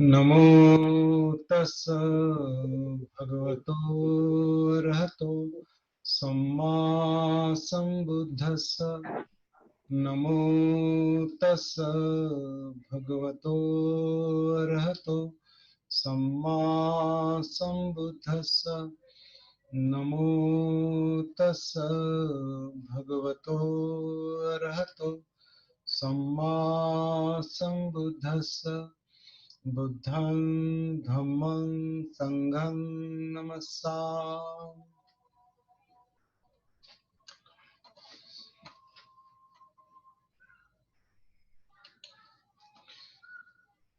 नमो तस् भगवतो अरहतो सम्मा सम्बुद्धस्स। नमो तस् भगवतो अरहतो सम्मा सम्बुद्धस्स। नमो तस् भगवतो अरहतो सम्मा सम्बुद्धस्स। बुद्धं धम्मं संघं नमस्सामि।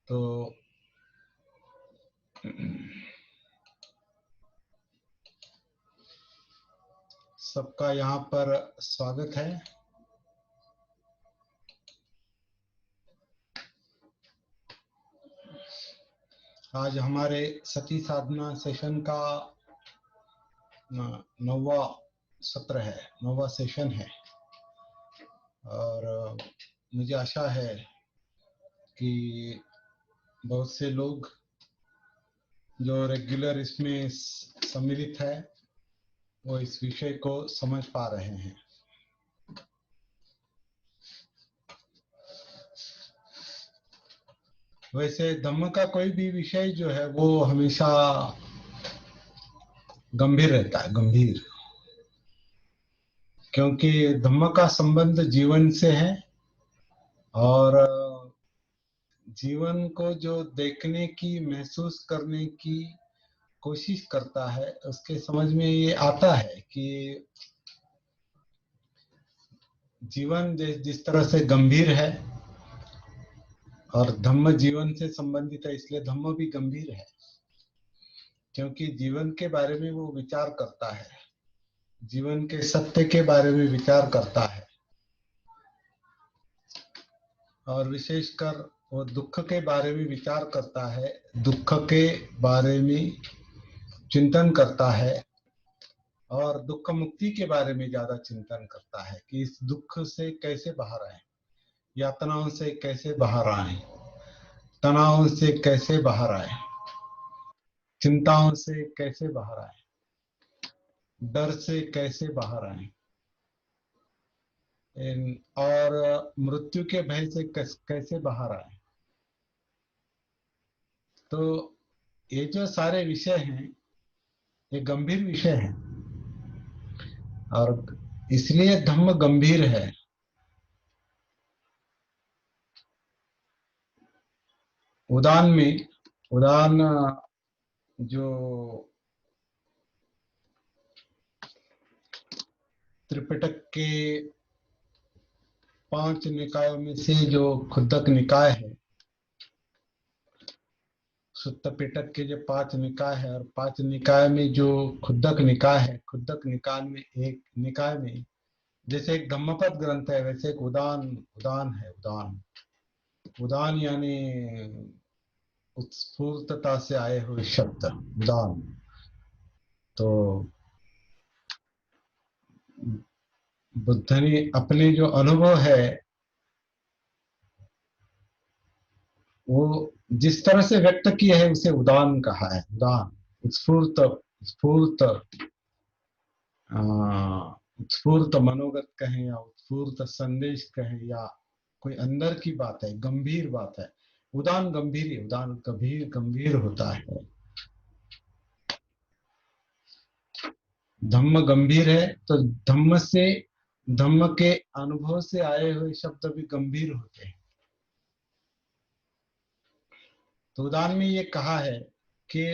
तो सबका यहाँ पर स्वागत है। आज हमारे सती साधना सेशन का 9वां सत्र है, 9वां सेशन है। और मुझे आशा है कि बहुत से लोग जो रेगुलर इसमें सम्मिलित है वो इस विषय को समझ पा रहे हैं। वैसे धम्म का कोई भी विषय जो है वो हमेशा गंभीर रहता है, गंभीर, क्योंकि धम्म का संबंध जीवन से है और जीवन को जो देखने की, महसूस करने की कोशिश करता है उसके समझ में ये आता है कि जीवन जिस तरह से गंभीर है और धम्म जीवन से संबंधित है, इसलिए धम्म भी गंभीर है, क्योंकि जीवन के बारे में वो विचार करता है, जीवन के सत्य के बारे में विचार करता है और विशेषकर वो दुख के बारे में विचार करता है, दुख के बारे में चिंतन करता है और दुख मुक्ति के बारे में ज्यादा चिंतन करता है कि इस दुख से कैसे बाहर आए, यातनाओं से कैसे बाहर आए, तनाव से कैसे बाहर आए, चिंताओं से कैसे बाहर आए, डर से कैसे बाहर आए और मृत्यु के भय से कैसे बाहर आए। तो ये जो सारे विषय हैं ये गंभीर विषय है और इसलिए धम्म गंभीर है। उदान जो त्रिपिटक के 5 निकायों में से जो खुद्दक निकाय है, सुत्त पिटक के जो 5 निकाय है और 5 निकाय में जो खुद्दक निकाय है, खुद्दक निकाय में एक निकाय में जैसे एक धम्मपद ग्रंथ है, वैसे एक उदान है। उदान यानी उत्स्फूर्तता से आए हुए शब्द, उदान। तो बुद्ध ने अपने जो अनुभव है वो जिस तरह से व्यक्त किया है उसे उदान कहा है। उदान उत्स्फूर्त उत्स्फूर्त मनोगत कहें या उत्स्फूर्त संदेश कहें या कोई अंदर की बात है, गंभीर बात है। उदान गंभीर है, उदान गंभीर होता है। धम्म गंभीर है तो धम्म के अनुभव से आए हुए शब्द भी गंभीर होते हैं। तो उदान में ये कहा है कि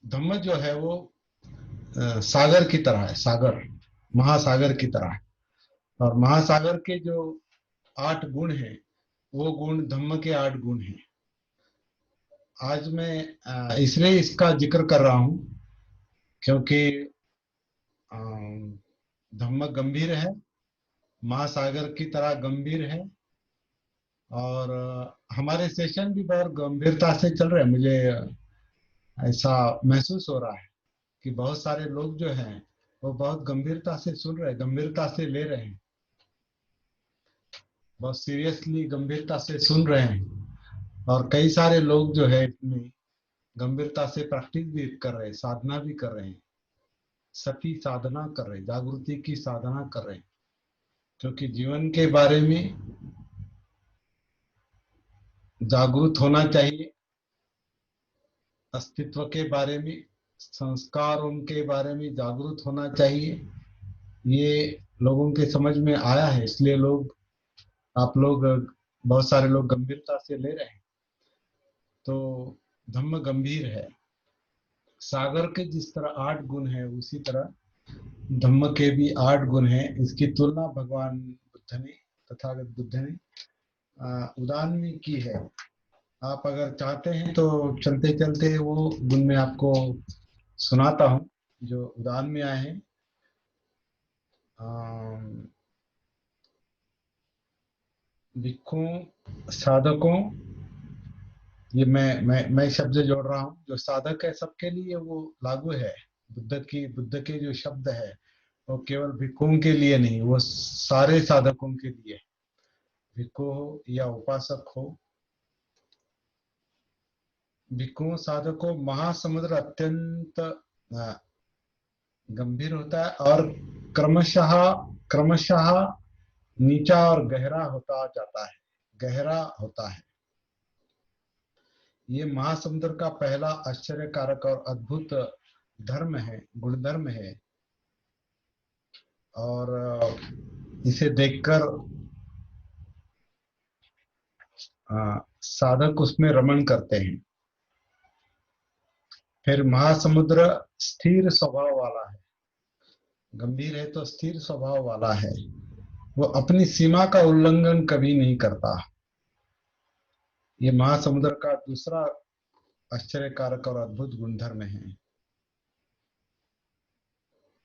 धम्म जो है वो सागर की तरह है, सागर, महासागर की तरह है। और महासागर के जो 8 गुण हैं वो गुण धम्म के 8 गुण हैं। आज मैं इसलिए इसका जिक्र कर रहा हूं क्योंकि धम्म गंभीर है, महासागर की तरह गंभीर है और हमारे सेशन भी बहुत गंभीरता से चल रहे हैं। मुझे ऐसा महसूस हो रहा है कि बहुत सारे लोग जो हैं वो बहुत गंभीरता से सुन रहे हैं, गंभीरता से ले रहे हैं। बहुत सीरियसली गंभीरता से सुन रहे हैं, और कई सारे लोग जो है इसमें गंभीरता से प्रैक्टिस भी कर रहे हैं, साधना भी कर रहे हैं, सती साधना कर रहे हैं, जागृति की साधना कर रहे हैं। क्योंकि जीवन के बारे में जागरूक होना चाहिए, अस्तित्व के बारे में, संस्कार उनके बारे में जागरूक होना चाहिए। ये लोगों के समझ में आया है, इसलिए आप लोग, बहुत सारे लोग गंभीरता से ले रहे हैं। तो धम्म गंभीर है। सागर के जिस तरह 8 गुण है, उसी तरह धम्म के भी 8 गुण है। इसकी तुलना भगवान बुद्ध ने, तथागत बुद्ध ने उदान में की है। आप अगर चाहते हैं तो चलते चलते वो गुण में आपको सुनाता हूँ जो उदान में आए हैं। भिक्षुओं, साधकों, ये मैं शब्द जोड़ रहा हूँ। जो साधक है सबके लिए वो लागू है। बुद्ध के जो शब्द है वो केवल भिक्षुओं के लिए नहीं, वो सारे साधकों के लिए। भिक्षु हो या उपासक हो, भिक्षुओं साधकों, महासमुद्र अत्यंत गंभीर होता है और क्रमशः क्रमशः नीचा और गहरा होता जाता है, गहरा होता है। ये महासमुद्र का पहला आश्चर्यकारक और अद्भुत धर्म है, गुणधर्म है। और इसे देखकर साधक उसमें रमण करते हैं। फिर महासमुद्र स्थिर स्वभाव वाला है, गंभीर है तो स्थिर स्वभाव वाला है। वो अपनी सीमा का उल्लंघन कभी नहीं करता। ये महासमुद्र का दूसरा आश्चर्यकारक और अद्भुत गुणधर्म है।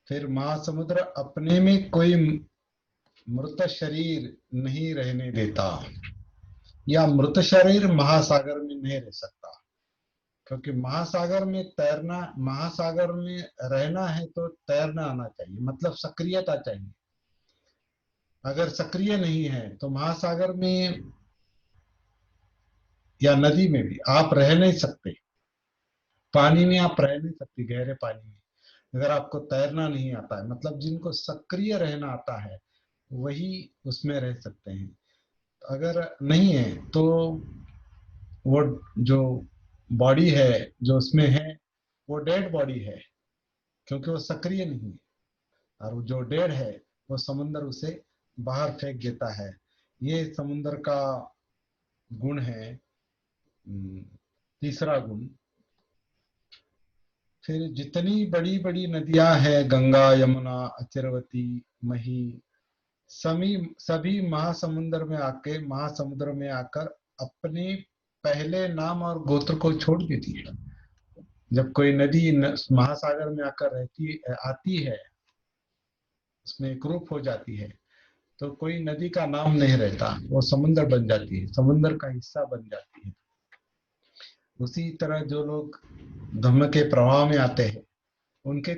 फिर महासमुद्र अपने में कोई मृत शरीर नहीं रहने देता, या मृत शरीर महासागर में नहीं रह सकता। क्योंकि महासागर में तैरना, महासागर में रहना है तो तैरना आना चाहिए, मतलब सक्रियता चाहिए। अगर सक्रिय नहीं है तो महासागर में या नदी में भी आप रह नहीं सकते। पानी में आप रह नहीं सकते, गहरे पानी में अगर आपको तैरना नहीं आता है। मतलब जिनको सक्रिय रहना आता है वही उसमें रह सकते हैं। अगर नहीं है तो वो जो बॉडी है जो उसमें है वो डेड बॉडी है, क्योंकि वो सक्रिय नहीं है। और जो डेड है वो समुंदर उसे बाहर फेंक देता है। ये समुंदर का गुण है, तीसरा गुण। फिर जितनी बड़ी बड़ी नदियां हैं, गंगा, यमुना, अचरवती, मही, सभी महासमुद्र में आकर अपने पहले नाम और गोत्र को छोड़ देती है। जब कोई नदी महासागर में आकर आती है, उसमें एक रूप हो जाती है, तो कोई नदी का नाम नहीं रहता, वो समुद्र बन जाती है, समुद्र का हिस्सा बन जाती है। उसी तरह जो लोग धम्म के प्रवाह में आते हैं, उनका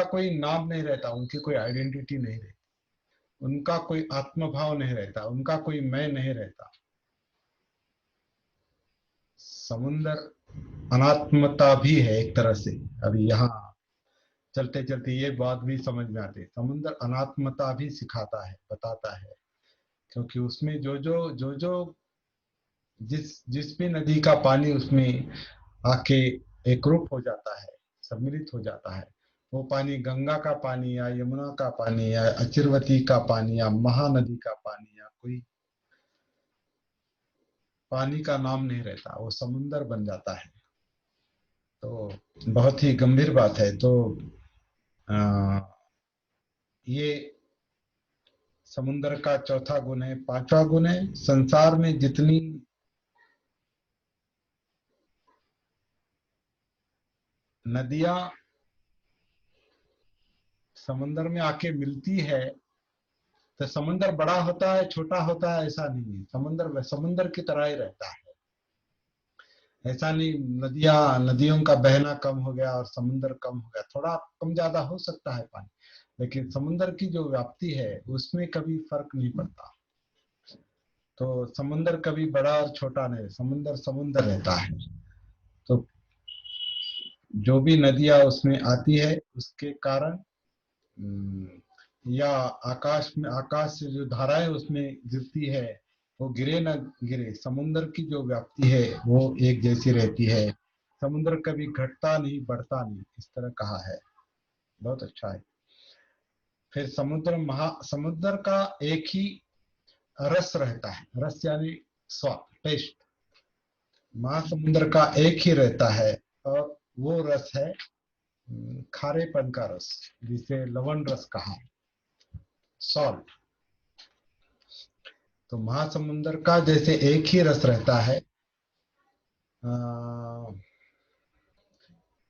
कोई नाम नहीं रहता, उनकी कोई आइडेंटिटी नहीं रहती, उनका कोई आत्मभाव नहीं रहता, उनका कोई मैं नहीं रहता। समुद्र अनात्मता भी है एक तरह से। अभी यहाँ चलते चलते ये बात भी समझ में आती है, समुद्र अनात्मता भी सिखाता है, बताता है। क्योंकि उसमें जो जिस जिस भी नदी का पानी उसमें आके एकरूप हो जाता है, सम्मिलित हो जाता है, वो पानी गंगा का पानी या यमुना का पानी या अचिरवती का पानी या महानदी का पानी या कोई पानी का नाम नहीं रहता, वो समुंदर बन जाता है। तो बहुत ही गंभीर बात है। तो आ, ये समुंदर का चौथा गुण है। पांचवा गुण है, संसार में जितनी नदियां समुंदर में आके मिलती है, तो समुंदर बड़ा होता है छोटा होता है ऐसा नहीं है। समुंदर समुंदर की तरह ही रहता है। ऐसा नहीं नदियों का बहना कम हो गया और समुंदर कम हो गया, थोड़ा कम ज्यादा हो सकता है पानी, लेकिन समुंदर की जो व्याप्ति है उसमें कभी फर्क नहीं पड़ता। तो समुंदर कभी बड़ा और छोटा नहीं, समुंदर समुंदर रहता है। तो जो भी नदियां उसमें आती है उसके कारण या आकाश में, आकाश से जो धाराएं उसमें गिरती है, वो गिरे ना गिरे, समुद्र की जो व्याप्ति है वो एक जैसी रहती है। समुद्र कभी घटता नहीं बढ़ता नहीं, इस तरह कहा है। बहुत अच्छा है। फिर समुद्र का एक ही रस रहता है, रस यानी स्वाद, टेस्ट। महासमुद्र का एक ही रहता है, और वो रस है खारेपन का रस, जिसे लवण रस कहा, सॉल्ट। तो महासमुंदर का जैसे एक ही रस रहता है,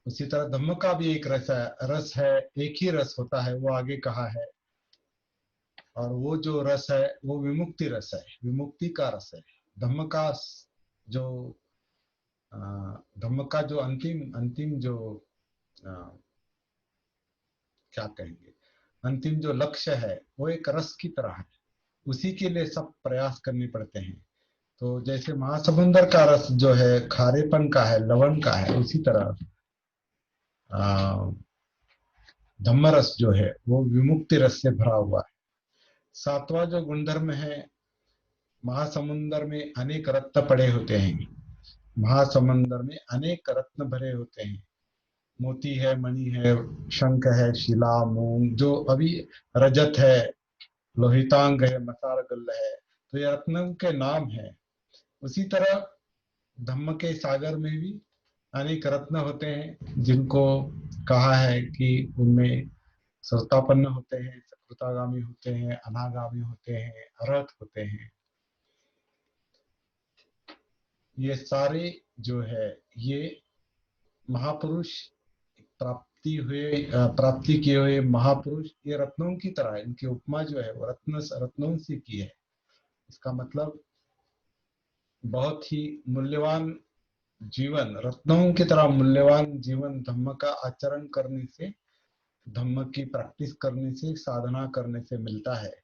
उसी तरह धम्म का भी एक रस है, एक ही रस होता है, वो आगे कहा है। और वो जो रस है वो विमुक्ति रस है, विमुक्ति का रस है। धम्म का जो धम्म का जो अंतिम अंतिम जो क्या कहेंगे, अंतिम जो लक्ष्य है वो एक रस की तरह है, उसी के लिए सब प्रयास करने पड़ते हैं। तो जैसे महासमुंदर का रस जो है खारेपन का है, लवण का है, उसी तरह धम्म रस जो है वो विमुक्ति रस से भरा हुआ है। सातवां जो गुणधर्म है, महासमुंदर में अनेक रत्न पड़े होते हैं, महासमुंदर में अनेक रत्न भरे होते हैं। मोती है, मणि है, शंख है, शिला, मूंग, जो अभी रजत है, लोहितांग है, मसारगल है, तो ये रत्नों के नाम है। उसी तरह धम्म के सागर में भी अनेक रत्न होते हैं, जिनको कहा है कि उनमें श्रोतापन्न होते हैं, सकृतागामी होते हैं, अनागामी होते हैं, अरहत होते हैं। ये सारे जो है ये महापुरुष, प्राप्ति किए हुए महापुरुष, ये रत्नों की तरह है। इनकी उपमा जो है वो रत्नों से की है। इसका मतलब बहुत ही मूल्यवान जीवन, रत्नों की तरह मूल्यवान जीवन धम्म का आचरण करने से, धम्म की प्रैक्टिस करने से, साधना करने से मिलता है।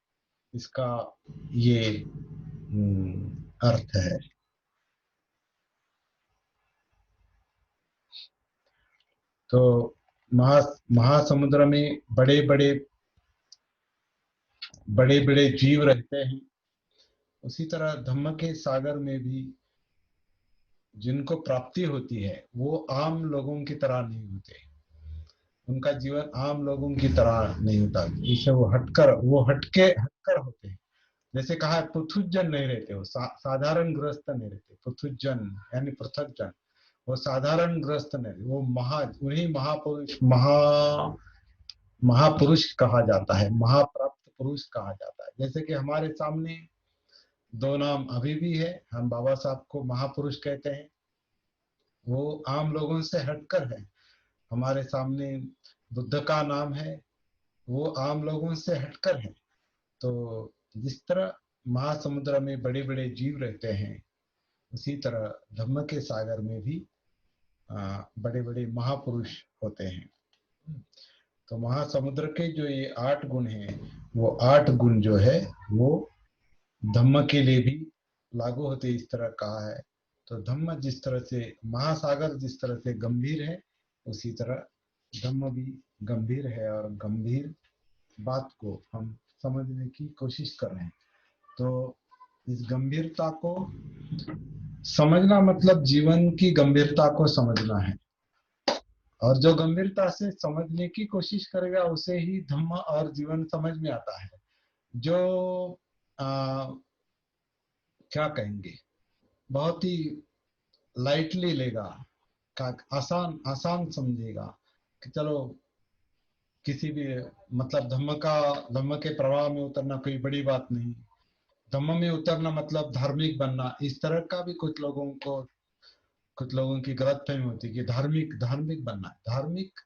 इसका ये अर्थ है। तो महासमुद्र में बड़े बड़े बड़े बड़े जीव रहते हैं। उसी तरह धम्म के सागर में भी जिनको प्राप्ति होती है वो आम लोगों की तरह नहीं होते, उनका जीवन आम लोगों की तरह नहीं होता। इसे वो हटकर होते हैं। जैसे कहा है, पृथुजन नहीं रहते, वो साधारण गृहस्थ नहीं रहते। पृथुजन यानी पृथक जन, वो साधारण गृहस्थ नहीं, वो उन्हीं महापुरुष कहा जाता है, महाप्राप्त पुरुष कहा जाता है। जैसे कि हमारे सामने दो नाम अभी भी है, हम बाबा साहब को महापुरुष कहते हैं, वो आम लोगों से हटकर है। हमारे सामने बुद्ध का नाम है, वो आम लोगों से हटकर है। तो जिस तरह महासमुद्र में बड़े बड़े जीव रहते हैं, उसी तरह धम्म के सागर में भी बड़े बड़े महापुरुष होते हैं। तो महासमुद्र के जो ये 8 गुण हैं, वो 8 गुण जो है वो धम्म के लिए भी लागू होते, इस तरह कहा है। तो धम्म जिस तरह से, महासागर जिस तरह से गंभीर है, उसी तरह धम्म भी गंभीर है, और गंभीर बात को हम समझने की कोशिश कर रहे हैं। तो इस गंभीरता को समझना मतलब जीवन की गंभीरता को समझना है, और जो गंभीरता से समझने की कोशिश करेगा उसे ही धम्म और जीवन समझ में आता है। जो क्या कहेंगे, बहुत ही लाइटली लेगा, आसान आसान समझेगा कि चलो किसी भी, मतलब धम्म के प्रवाह में उतरना कोई बड़ी बात नहीं, धम्म में उतरना मतलब धार्मिक बनना, इस तरह का भी कुछ लोगों की गलतफहमी होती है कि धार्मिक धार्मिक बनना, धार्मिक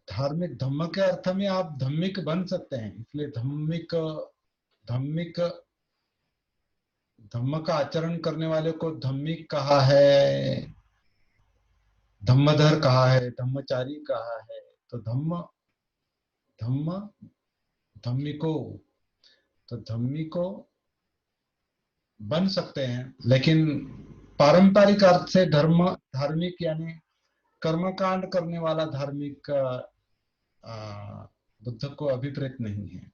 धार्मिक धम्म के अर्थ में आप धार्मिक बन सकते हैं। इसलिए धार्मिक धम्म का आचरण करने वाले को धार्मिक कहा है, धम्मधर कहा है, धम्मचारी कहा है। तो धम्म धम्म धम्मिको, तो धम्मिको बन सकते हैं, लेकिन पारंपरिक अर्थ से धार्मिक यानी कर्मकांड करने वाला धार्मिक बुद्ध को अभिप्रेत नहीं है।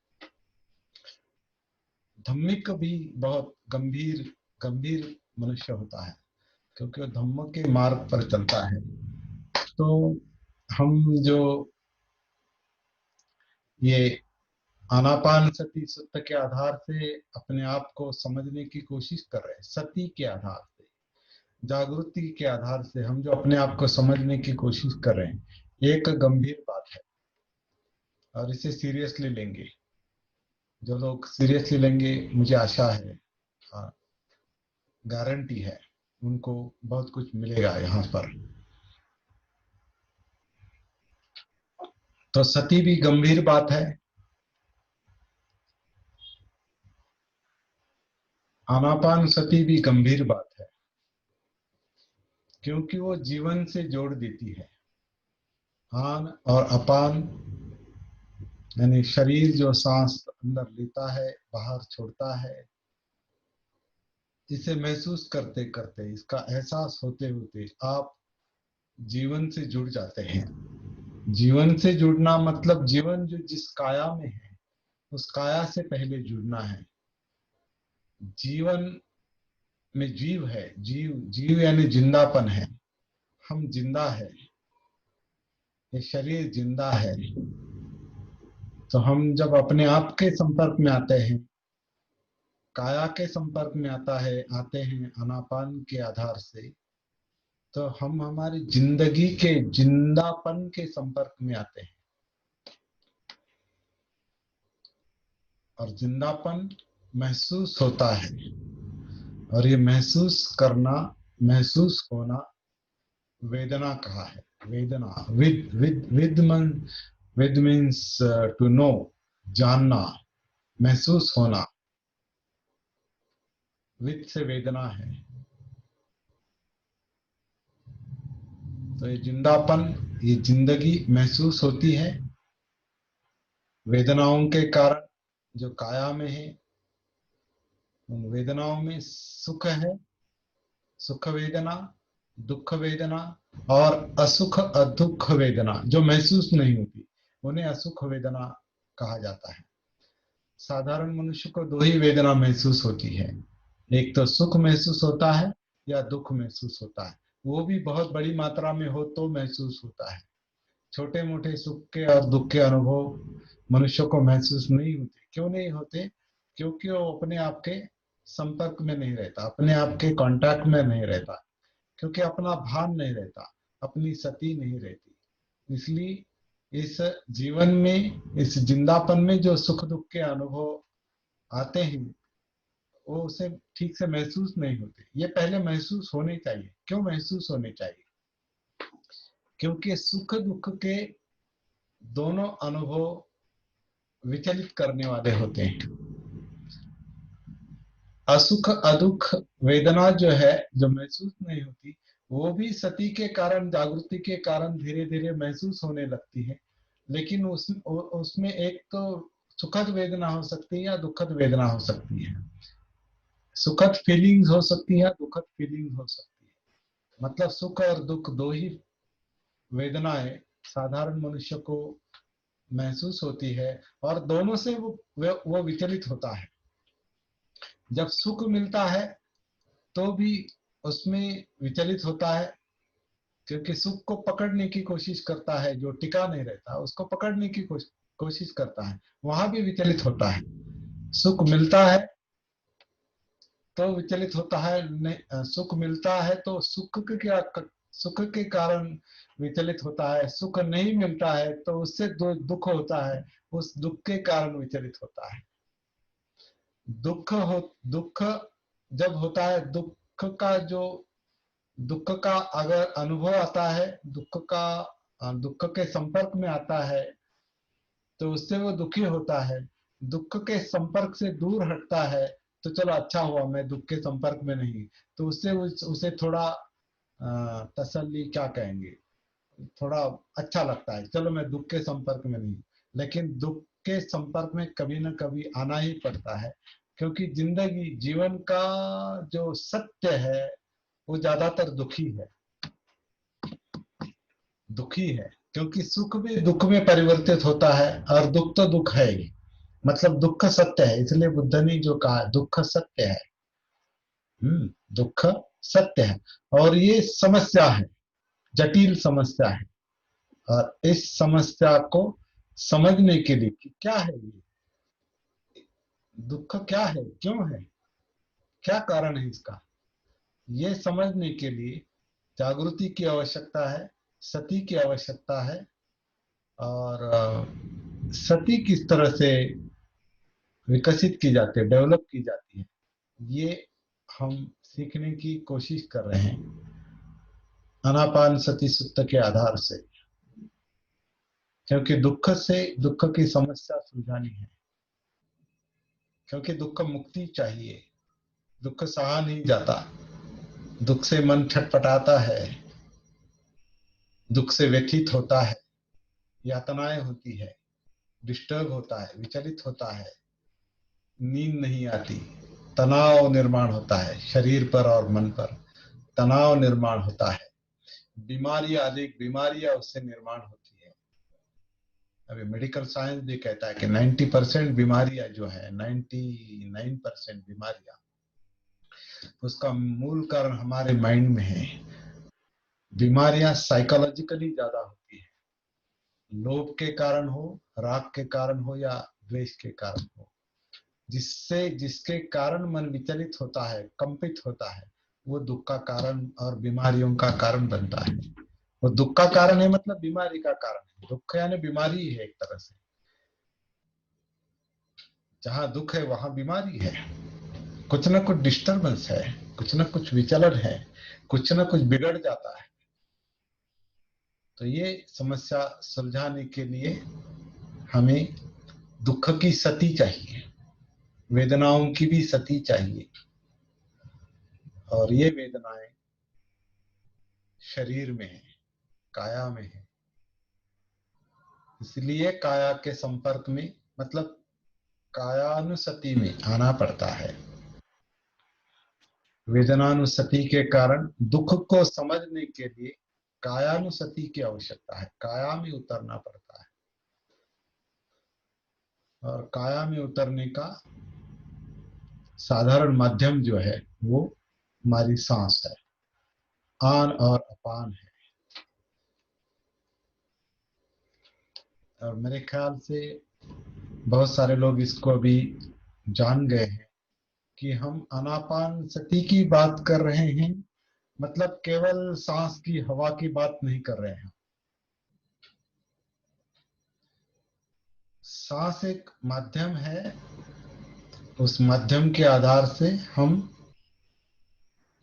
धम्मिक भी बहुत गंभीर गंभीर मनुष्य होता है, क्योंकि वो धम्म के मार्ग पर चलता है। तो हम जो ये आनापान सती सूत्र के आधार से अपने आप को समझने की कोशिश कर रहे हैं, सती के आधार से, जागृति के आधार से हम जो अपने आप को समझने की कोशिश कर रहे हैं, एक गंभीर बात है और इसे सीरियसली लेंगे। जो लोग सीरियसली लेंगे, मुझे आशा है, गारंटी है, उनको बहुत कुछ मिलेगा यहाँ पर। तो सती भी गंभीर बात है, आनापान सती भी गंभीर बात है, क्योंकि वो जीवन से जोड़ देती है। आन और अपान यानी शरीर जो सांस अंदर लेता है बाहर छोड़ता है, इसे महसूस करते करते, इसका एहसास होते होते आप जीवन से जुड़ जाते हैं। जीवन से जुड़ना मतलब जीवन जो जिस काया में है उस काया से पहले जुड़ना है। जीवन में जीव है, जीव जीव यानी जिंदापन है, हम जिंदा है, ये शरीर जिंदा है। तो हम जब अपने आप के संपर्क में आते हैं, काया के संपर्क में आते हैं आनापान के आधार से, तो हम हमारी जिंदगी के जिंदापन के संपर्क में आते हैं। और जिंदापन महसूस होता है, और ये महसूस करना, महसूस होना वेदना कहा है। वेदना, विद मीन्स टू नो, जानना, महसूस होना, विद से वेदना है। तो ये जिंदापन, ये जिंदगी महसूस होती है वेदनाओं के कारण जो काया में है। उन वेदनाओं में सुख है, सुख वेदना, दुख वेदना, और असुख अदुख वेदना जो महसूस नहीं होती, उन्हें असुख वेदना कहा जाता है। साधारण मनुष्य को दो ही वेदना महसूस होती है, एक तो सुख महसूस होता है या दुख महसूस होता है। वो भी बहुत बड़ी मात्रा में हो तो महसूस होता है। छोटे मोटे सुख के और दुख के अनुभव मनुष्य को महसूस नहीं होते। क्यों नहीं होते? क्योंकि वो अपने आप के संपर्क में नहीं रहता, अपने आप के कांटेक्ट में नहीं रहता, क्योंकि अपना भान नहीं रहता, अपनी सती नहीं रहती। इसलिए इस जीवन में, इस जिंदापन में जो सुख दुख के अनुभव आते हैं, वो उसे ठीक से महसूस नहीं होते। ये पहले महसूस होने चाहिए। क्यों महसूस होने चाहिए? क्योंकि सुख दुख के दोनों अनुभव विचलित करने वाले होते हैं। असुख अदुख वेदना जो है, जो महसूस नहीं होती, वो भी सती के कारण, जागृति के कारण धीरे धीरे महसूस होने लगती है। लेकिन उसमें एक तो सुखद वेदना हो सकती है या दुखद वेदना हो सकती है। सुखद फीलिंग्स हो सकती है, दुखद फीलिंग्स हो सकती है। मतलब सुख और दुख दो ही वेदनाएं साधारण मनुष्य को महसूस होती है, और दोनों से वो विचलित होता है। जब सुख मिलता है तो भी उसमें विचलित होता है, क्योंकि सुख को पकड़ने की कोशिश करता है, जो टिका नहीं रहता उसको पकड़ने की कोशिश करता है, वहां भी विचलित होता है। सुख मिलता है तो विचलित होता है, सुख मिलता है तो सुख के कारण विचलित होता है। सुख नहीं मिलता है तो उससे दुख होता है, उस दुख के कारण विचलित होता है। दुख जब होता है, दुख का अगर अनुभव आता है, दुख के संपर्क में आता है, तो उससे वो दुखी होता है। दुख के संपर्क से दूर हटता है तो चलो अच्छा हुआ, मैं दुख के संपर्क में नहीं, तो उसे थोड़ा तसल्ली क्या कहेंगे, थोड़ा अच्छा लगता है, चलो मैं दुख के संपर्क में नहीं। लेकिन दुख के संपर्क में कभी ना कभी आना ही पड़ता है, क्योंकि जिंदगी जीवन का जो सत्य है वो ज्यादातर दुखी है, दुखी है, क्योंकि सुख भी दुख में परिवर्तित होता है और दुख तो दुख है ही, मतलब दुख सत्य है। इसलिए बुद्ध ने जो कहा दुख सत्य है। दुख सत्य है और ये समस्या है, जटिल समस्या है। और इस समस्या को समझने के लिए कि क्या है ये दुख, क्या है, क्यों है, क्या कारण है इसका, ये समझने के लिए जागृति की आवश्यकता है, सती की आवश्यकता है। और सती किस तरह से विकसित की जाती है, डेवलप की जाती है, ये हम सीखने की कोशिश कर रहे हैं आनापान सती सूत्र के आधार से। क्योंकि दुख से, दुख की समस्या सुलझानी है, क्योंकि दुख मुक्ति चाहिए। दुख सहा नहीं जाता, दुख से मन छटपटाता है, दुख से व्यथित होता है, यातनाएं होती है, डिस्टर्ब होता है, विचलित होता है, नींद नहीं आती, तनाव निर्माण होता है शरीर पर और मन पर, तनाव निर्माण होता है, बीमारियां, अधिक बीमारियां उससे निर्माण होती है। अभी मेडिकल साइंस भी कहता है कि 90% बीमारियां जो है, 99% बीमारियां, उसका मूल कारण हमारे माइंड में है। बीमारियां साइकोलॉजिकली ज्यादा होती है, लोभ के कारण हो, राग के कारण हो या द्वेष के कारण हो, जिससे जिसके कारण मन विचलित होता है, कंपित होता है, वो दुख का कारण और बीमारियों का कारण बनता है। वो दुख का कारण है मतलब बीमारी का कारण है। दुख यानी बीमारी है एक तरह से, जहां दुख है वहां बीमारी है, कुछ ना कुछ डिस्टरबेंस है, कुछ ना कुछ विचलन है, कुछ ना कुछ बिगड़ जाता है। तो ये समस्या सुलझाने के लिए हमें दुख की सती चाहिए, वेदनाओं की भी सती चाहिए। और ये वेदनाएं शरीर में है, काया में है, इसलिए काया के संपर्क में, मतलब कायानुसति में आना पड़ता है। वेदनानुसति के कारण दुख को समझने के लिए कायानुसति की आवश्यकता है, काया में उतरना पड़ता है। और काया में उतरने का साधारण माध्यम जो है वो हमारी सांस है, आन और अपान है। और मेरे ख्याल से बहुत सारे लोग इसको अभी जान गए हैं कि हम आनापान सती की बात कर रहे हैं, मतलब केवल सांस की, हवा की बात नहीं कर रहे हैं। सांस एक माध्यम है, उस माध्यम के आधार से हम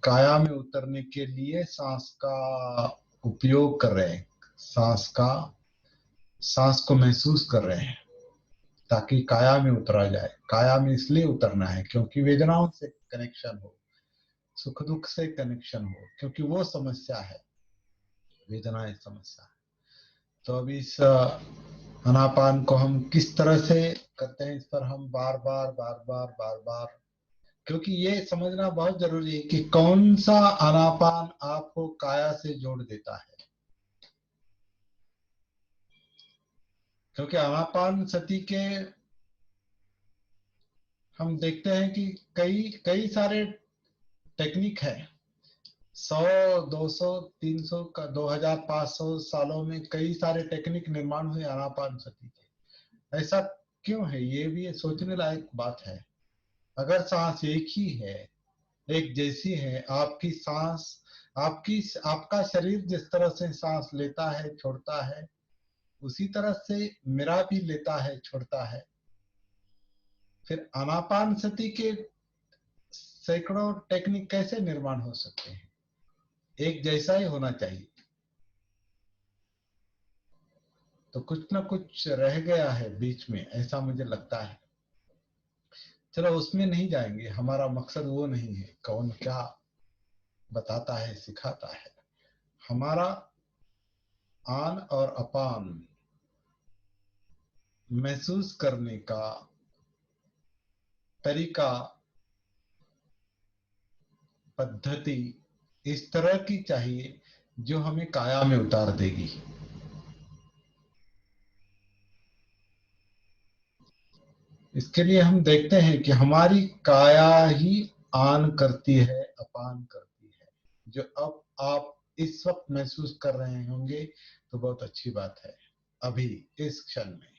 काया में उतरने के लिए सांस का उपयोग कर रहे हैं, सांस को महसूस कर रहे हैं ताकि काया में उतरा जाए। काया में इसलिए उतरना है क्योंकि वेदनाओं से कनेक्शन हो, सुख दुख से कनेक्शन हो, क्योंकि वो समस्या है, वेदना एक समस्या है। तो अभी इस अनापान को हम किस तरह से करते हैं, इस पर हम बार बार क्योंकि ये समझना बहुत जरूरी है कि कौन सा आनापान आपको काया से जोड़ देता है। क्योंकि आनापान सती के हम देखते हैं कि कई कई सारे टेक्निक है, 100, 200, 300 का 2500 सालों में कई सारे टेक्निक निर्माण हुए आनापान सती के। ऐसा क्यों है, ये भी सोचने लायक बात है। अगर सांस एक ही है, एक जैसी है, आपकी सांस, आपका शरीर जिस तरह से सांस लेता है छोड़ता है, उसी तरह से मेरा भी लेता है छोड़ता है। फिर आनापान सती के सैकड़ों टेक्निक कैसे निर्माण हो सकते हैं, एक जैसा ही होना चाहिए। तो कुछ ना कुछ रह गया है बीच में, ऐसा मुझे लगता है। चलो उसमें नहीं जाएंगे, हमारा मकसद वो नहीं है कौन क्या बताता है सिखाता है। हमारा आन और अपान महसूस करने का तरीका, पद्धति इस तरह की चाहिए जो हमें काया में उतार देगी। इसके लिए हम देखते हैं कि हमारी काया ही आन करती है, अपान करती है, जो अब आप इस वक्त महसूस कर रहे होंगे तो बहुत अच्छी बात है। अभी इस क्षण में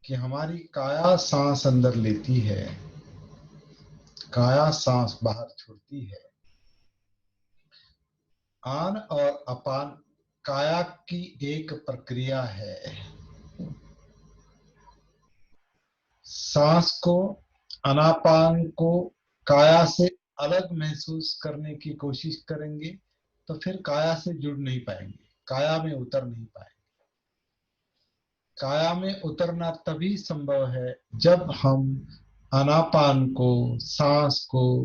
कि हमारी काया सांस अंदर लेती है, काया सांस बाहर छोड़ती है। आन और अपान काया की एक प्रक्रिया है। सांस को, अनापान को काया से अलग महसूस करने की कोशिश करेंगे तो फिर काया से जुड़ नहीं पाएंगे, काया में उतर नहीं पाएंगे। काया में उतरना तभी संभव है जब हम अनापान को, सांस को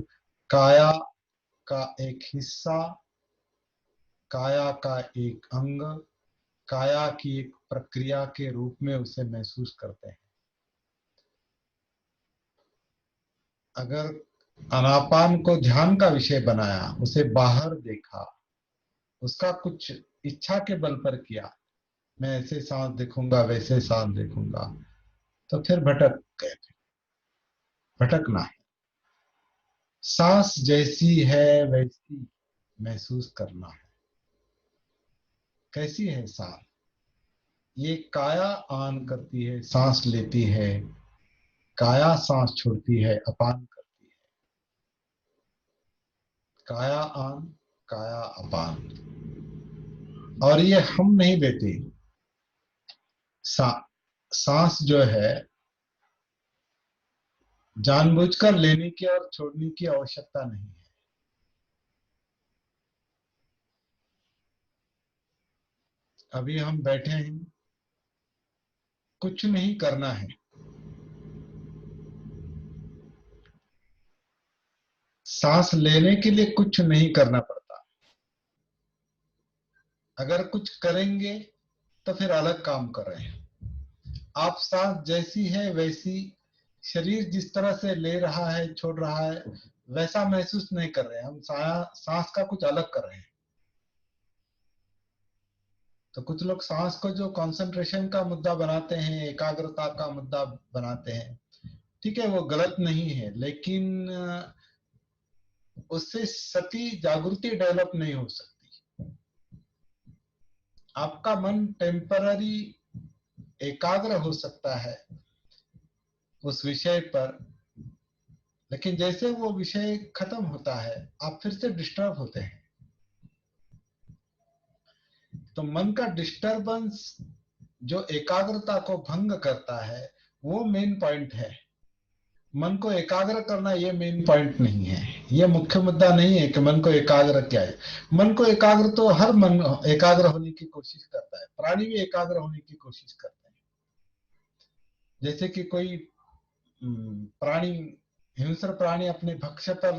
काया का एक हिस्सा, काया का एक अंग, काया की एक प्रक्रिया के रूप में उसे महसूस करते हैं। अगर अनापान को ध्यान का विषय बनाया, उसे बाहर देखा, उसका कुछ इच्छा के बल पर किया, मैं ऐसे सांस देखूंगा, वैसे सांस देखूंगा, तो फिर भटक गए। भटकना है। सांस जैसी है वैसी महसूस करना है। कैसी है सांस? ये काया आन करती है, सांस लेती है, काया सांस छोड़ती है, अपान करती है। काया आन, काया अपान। और ये हम नहीं लेते। सांस जो है जानबूझकर लेने की और छोड़ने की आवश्यकता नहीं है। अभी हम बैठे हैं, कुछ नहीं करना है। सांस लेने के लिए कुछ नहीं करना पड़ता। अगर कुछ करेंगे तो फिर अलग काम कर रहे हैं। आप सांस जैसी है वैसी, शरीर जिस तरह से ले रहा है, छोड़ रहा है, वैसा महसूस नहीं कर रहे हैं। हम सांस का कुछ अलग कर रहे हैं। तो कुछ लोग सांस को जो कंसंट्रेशन का मुद्दा बनाते हैं, एकाग्रता का मुद्दा बनाते हैं, ठीक है, वो गलत नहीं है, लेकिन उससे सती जागृति डेवलप नहीं हो सकती। आपका मन टेम्पररी एकाग्र हो सकता है उस विषय पर, लेकिन जैसे वो विषय खत्म होता है आप फिर से डिस्टर्ब होते हैं। तो मन का डिस्टरबेंस जो एकाग्रता को भंग करता है वो मेन पॉइंट है। मन को एकाग्र करना ये मेन पॉइंट नहीं है। ये मुख्य मुद्दा नहीं है कि मन को एकाग्र क्या है। मन को एकाग्र तो हर मन एकाग्र होने की कोशिश करता है। प्राणी भी एकाग्र होने की कोशिश करते हैं। जैसे कि कोई प्राणी, हिंस्र प्राणी अपने भक्ष्य पर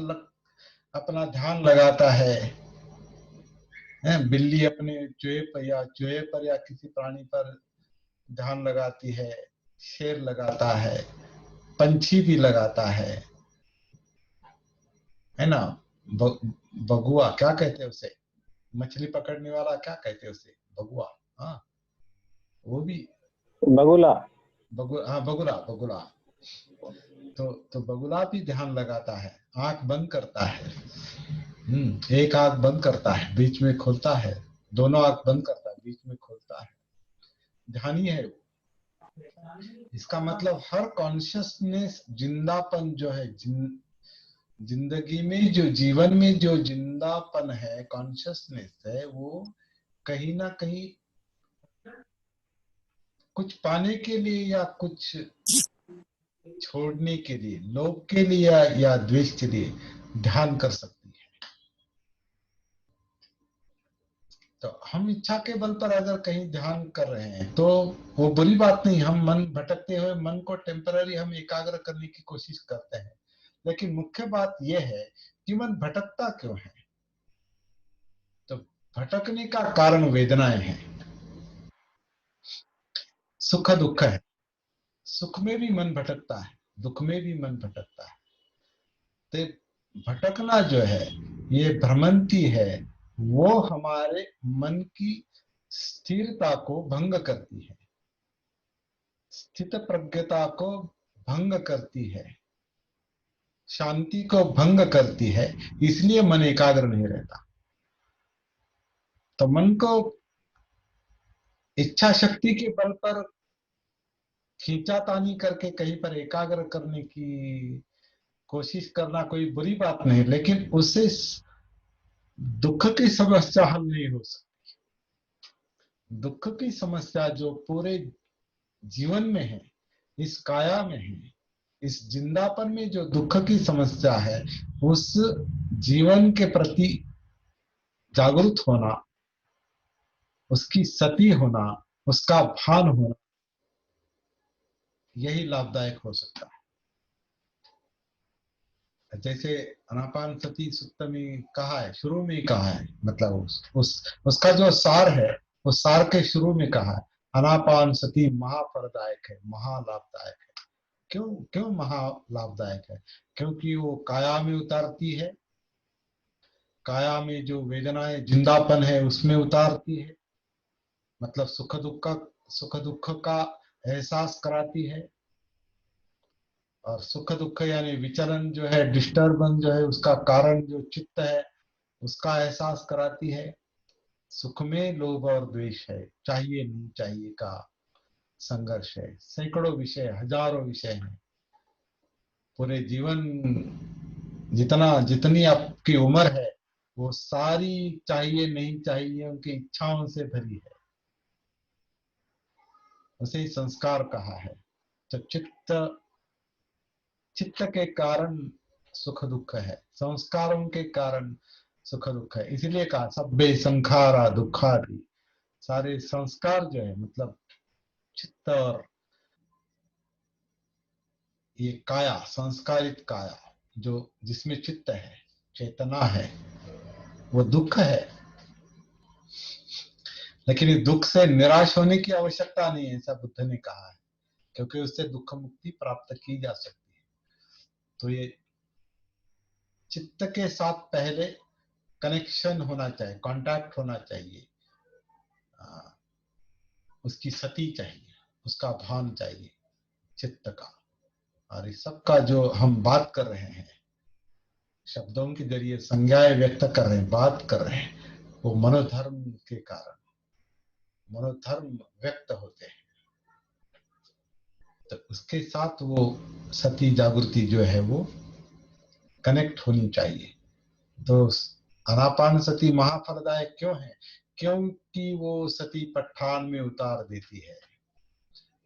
अपना ध्यान लगाता है। बिल्ली अपने चूहे पर या किसी प्राणी पर ध्यान लगाती है। शेर लगाता है, पंछी भी लगाता है ना। बगुआ क्या कहते हैं उसे, मछली पकड़ने वाला क्या कहते हैं उसे, बगुआ। हाँ, वो भी बगुला। हाँ, बगुला बगुला। तो बगुला भी ध्यान लगाता है, आंख बंद करता है। एक आंख बंद करता है, बीच में खोलता है, दोनों आंख बंद करता है, बीच में खोलता है। ध्यानी है वो। इसका मतलब हर कॉन्शियसनेस, जिंदापन जो है, जिंदगी में जो, जीवन में जो जिंदापन है, कॉन्शियसनेस है, वो कहीं ना कहीं कुछ पाने के लिए या कुछ छोड़ने के लिए, लोभ के लिए या द्वेष के लिए ध्यान कर सकती है। तो हम इच्छा के बल पर अगर कहीं ध्यान कर रहे हैं तो वो बुरी बात नहीं। हम मन भटकते हुए मन को टेम्पररी हम एकाग्र करने की कोशिश करते हैं, लेकिन मुख्य बात यह है कि मन भटकता क्यों है। तो भटकने का कारण वेदनाएं हैं, सुख दुख है। सुख में भी मन भटकता है, दुख में भी मन भटकता है। तो भटकना जो है, ये भ्रमंती है, वो हमारे मन की स्थिरता को भंग करती है, स्थित प्रज्ञता को भंग करती है, शांति को भंग करती है, इसलिए मन एकाग्र नहीं रहता। तो मन को इच्छा शक्ति के बल पर खींचातानी करके कहीं पर एकाग्र करने की कोशिश करना कोई बुरी बात नहीं, लेकिन उससे दुख की समस्या हल नहीं हो सकती। दुख की समस्या जो पूरे जीवन में है, इस काया में है, इस जिंदापन में जो दुख की समस्या है, उस जीवन के प्रति जागरूक होना, उसकी सती होना, उसका भान होना, यही लाभदायक हो सकता है। जैसे अनापान सती सूक्त में कहा है, शुरू में ही कहा है, मतलब उसका जो सार है, उस सार के शुरू में कहा है, अनापान सती महाफलदायक है, महालाभदायक है। क्यों क्यों महालाभदायक है? क्योंकि वो काया में उतारती है, काया में जो वेदनाएं जिंदापन है उसमें उतारती है, मतलब सुख दुख का एहसास कराती है। और सुख दुख यानी विचलन जो है, डिस्टर्बेंस जो है, उसका कारण जो चित्त है, उसका एहसास कराती है। सुख में लोभ और द्वेष है, चाहिए नहीं चाहिए का संघर्ष है, सैकड़ों विषय, हजारों विषय हैं। पूरे जीवन जितनी आपकी उम्र है, वो सारी चाहिए नहीं चाहिए उनकी इच्छाओं से भरी है। उसे ही संस्कार कहा है। तो चित्त के कारण सुख दुख है, संस्कारों के कारण सुख दुख है। इसलिए कहा सब्बे संखारा दुखादि, सारे संस्कार जो है, मतलब चित्त और ये काया, संस्कारित काया जो जिसमें चित्त है, चेतना है, वो दुख है। लेकिन इस दुख से निराश होने की आवश्यकता नहीं है, ऐसा बुद्ध ने कहा है, क्योंकि उससे दुख मुक्ति प्राप्त की जा सकती है। तो ये चित्त के साथ पहले कनेक्शन होना चाहिए, कांटेक्ट होना चाहिए, उसकी सती चाहिए, उसका भान चाहिए चित्त का। और इस सब का जो हम बात कर रहे हैं, शब्दों के जरिए संज्ञाएं व्यक्त कर रहे हैं, बात कर रहे हैं, वो मनोधर्म के कारण मनोधर्म व्यक्त होते हैं। तो उसके साथ वो सती जागृति जो है वो कनेक्ट होनी चाहिए। तो अनापान सती महाफलदायक क्यों है? क्योंकि वो सती पठान में उतार देती है।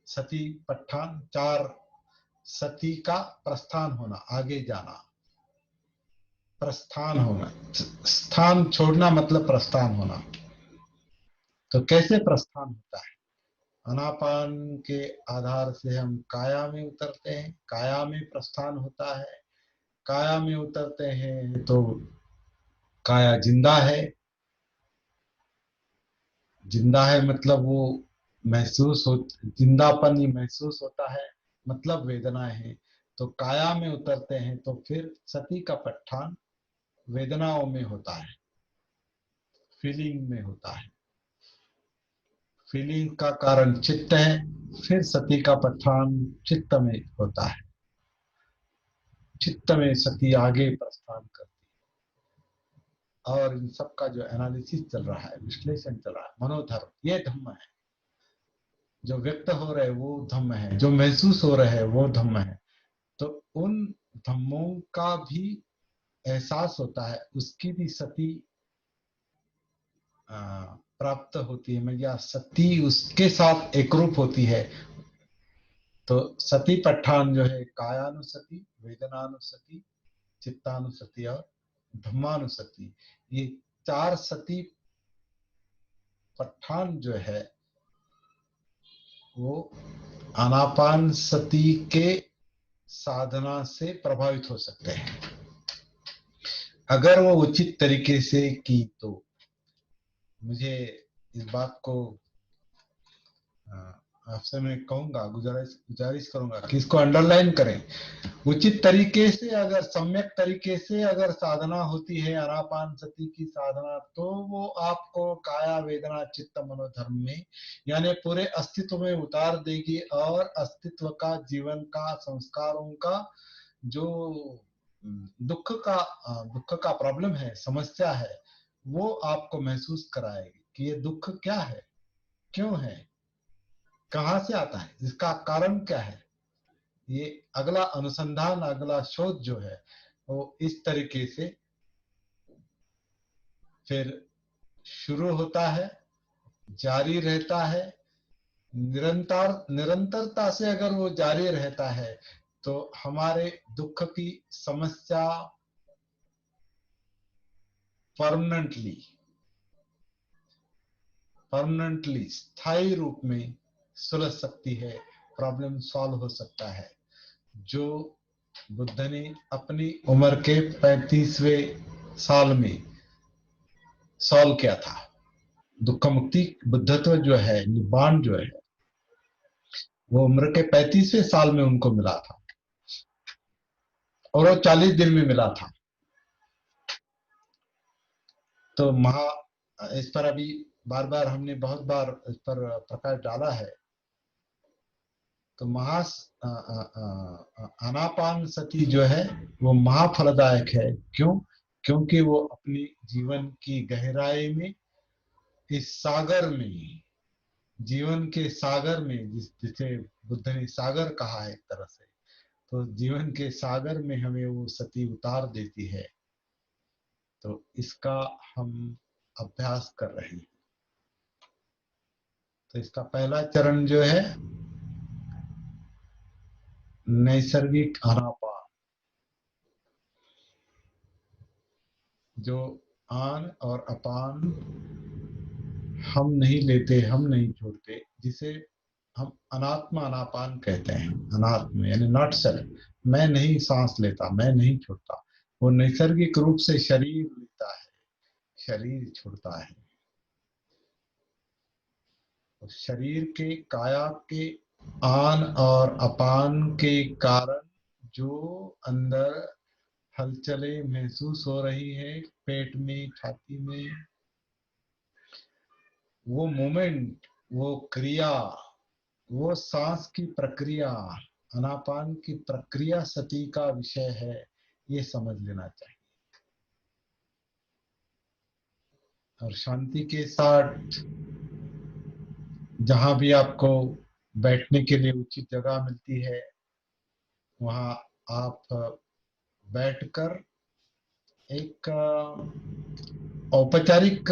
सती पठान, चार सती का प्रस्थान होना, आगे जाना, प्रस्थान होना, स्थान छोड़ना मतलब प्रस्थान होना। तो कैसे प्रस्थान होता है? अनापान के आधार से हम काया में उतरते हैं, काया में प्रस्थान होता है। काया में उतरते हैं तो काया जिंदा है, जिंदा है मतलब वो महसूस हो, जिंदापन ही महसूस होता है, मतलब वेदनाएं हैं। तो काया में उतरते हैं तो फिर सती का पठान वेदनाओं में होता है, फीलिंग में होता है। फीलिंग का कारण चित्त है, फिर सती का पठान चित्त में होता है। चित्त में सती आगे प्रस्थान करती है। और इन सब का जो एनालिसिस चल रहा है, विश्लेषण चल रहा है, मनोधर्म, ये धम्म है। जो व्यक्त हो रहे वो धम्म है, जो महसूस हो रहे हैं वो धम्म है। तो उन धम्मों का भी एहसास होता है, उसकी भी सती प्राप्त होती है, या सती उसके साथ एकरूप होती है। तो सती पठान जो है, कायानुसति, वेदनानुसति, चित्तानुसति और धम्मानुसति, ये चार सती पठान जो है वो आनापान सती के साधना से प्रभावित हो सकते हैं, अगर वो उचित तरीके से की तो। मुझे इस बात को आपसे मैं कहूंगा, गुजारिश करूंगा कि इसको अंडरलाइन करें। उचित तरीके से, अगर सम्यक तरीके से अगर साधना होती है आनापान सती की साधना, तो वो आपको काया वेदना चित्त मनोधर्म में, यानी पूरे अस्तित्व में उतार देगी, और अस्तित्व का, जीवन का, संस्कारों का जो दुख का प्रॉब्लम है, समस्या है, वो आपको महसूस कराएगी कि ये दुख क्या है, क्यों है, कहाँ से आता है, इसका कारण क्या है। ये अगला अनुसंधान, अगला शोध जो है वो इस तरीके से फिर शुरू होता है, जारी रहता है। निरंतरता से अगर वो जारी रहता है तो हमारे दुख की समस्या परमानेंटली स्थायी रूप में सुलझ सकती है, प्रॉब्लम सॉल्व हो सकता है। जो बुद्ध ने अपनी उम्र के 35वें साल में सॉल्व किया था, दुख मुक्ति, बुद्धत्व जो है, निब्बाण जो है, वो उम्र के 35वें साल में उनको मिला था, और वो 40 दिन में मिला था। तो इस पर अभी बार बार हमने बहुत बार इस पर प्रकाश डाला है। तो आनापान सती जो है वो महाफलदायक है। क्यों? क्योंकि वो अपनी जीवन की गहराई में, इस सागर में, जीवन के सागर में, जिसे बुद्ध ने सागर कहा है एक तरह से, तो जीवन के सागर में हमें वो सती उतार देती है। तो इसका हम अभ्यास कर रहे हैं। तो इसका पहला चरण जो है नैसर्गिक आनापान, जो आन और अपान हम नहीं लेते, हम नहीं छोड़ते, जिसे हम अनात्म आनापान कहते हैं। अनात्म यानी नॉट सेल्फ, मैं नहीं सांस लेता, मैं नहीं छोड़ता। वो नैसर्गिक रूप से शरीर लेता है, शरीर छोड़ता है। तो शरीर के, काया के आन और अपान के कारण जो अंदर हलचलें महसूस हो रही है, पेट में, छाती में, वो मोमेंट, वो क्रिया, वो सांस की प्रक्रिया, अनापान की प्रक्रिया सती का विषय है, ये समझ लेना चाहिए। और शांति के साथ जहां भी आपको बैठने के लिए उचित जगह मिलती है, वहां आप बैठकर एक औपचारिक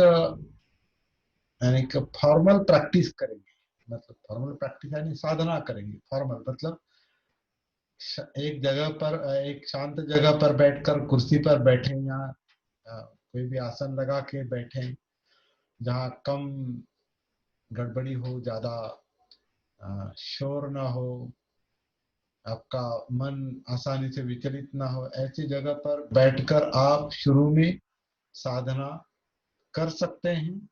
यानी कि फॉर्मल प्रैक्टिस करेंगे। मतलब फॉर्मल प्रैक्टिस यानी साधना करेंगे। फॉर्मल मतलब एक जगह पर, एक शांत जगह पर बैठकर, कुर्सी पर बैठे, या कोई भी आसन लगा के बैठे, जहाँ कम गड़बड़ी हो, ज्यादा शोर ना हो, आपका मन आसानी से विचलित ना हो, ऐसी जगह पर बैठकर आप शुरू में साधना कर सकते हैं।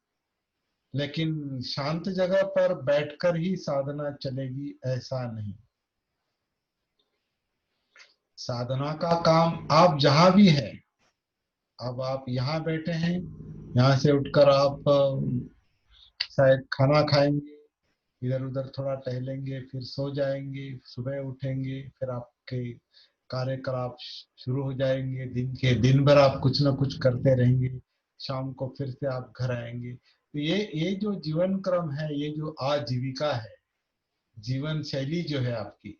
लेकिन शांत जगह पर बैठकर ही साधना चलेगी ऐसा नहीं। साधना का काम आप जहां भी है, अब आप यहाँ बैठे हैं, यहाँ से उठकर आप शायद खाना खाएंगे, इधर उधर थोड़ा टहलेंगे, फिर सो जाएंगे, सुबह उठेंगे, फिर आपके कार्यकलाप शुरू हो जाएंगे। दिन भर आप कुछ ना कुछ करते रहेंगे, शाम को फिर से आप घर आएंगे। तो ये जो जीवन क्रम है, ये जो आजीविका है, जीवन शैली जो है आपकी,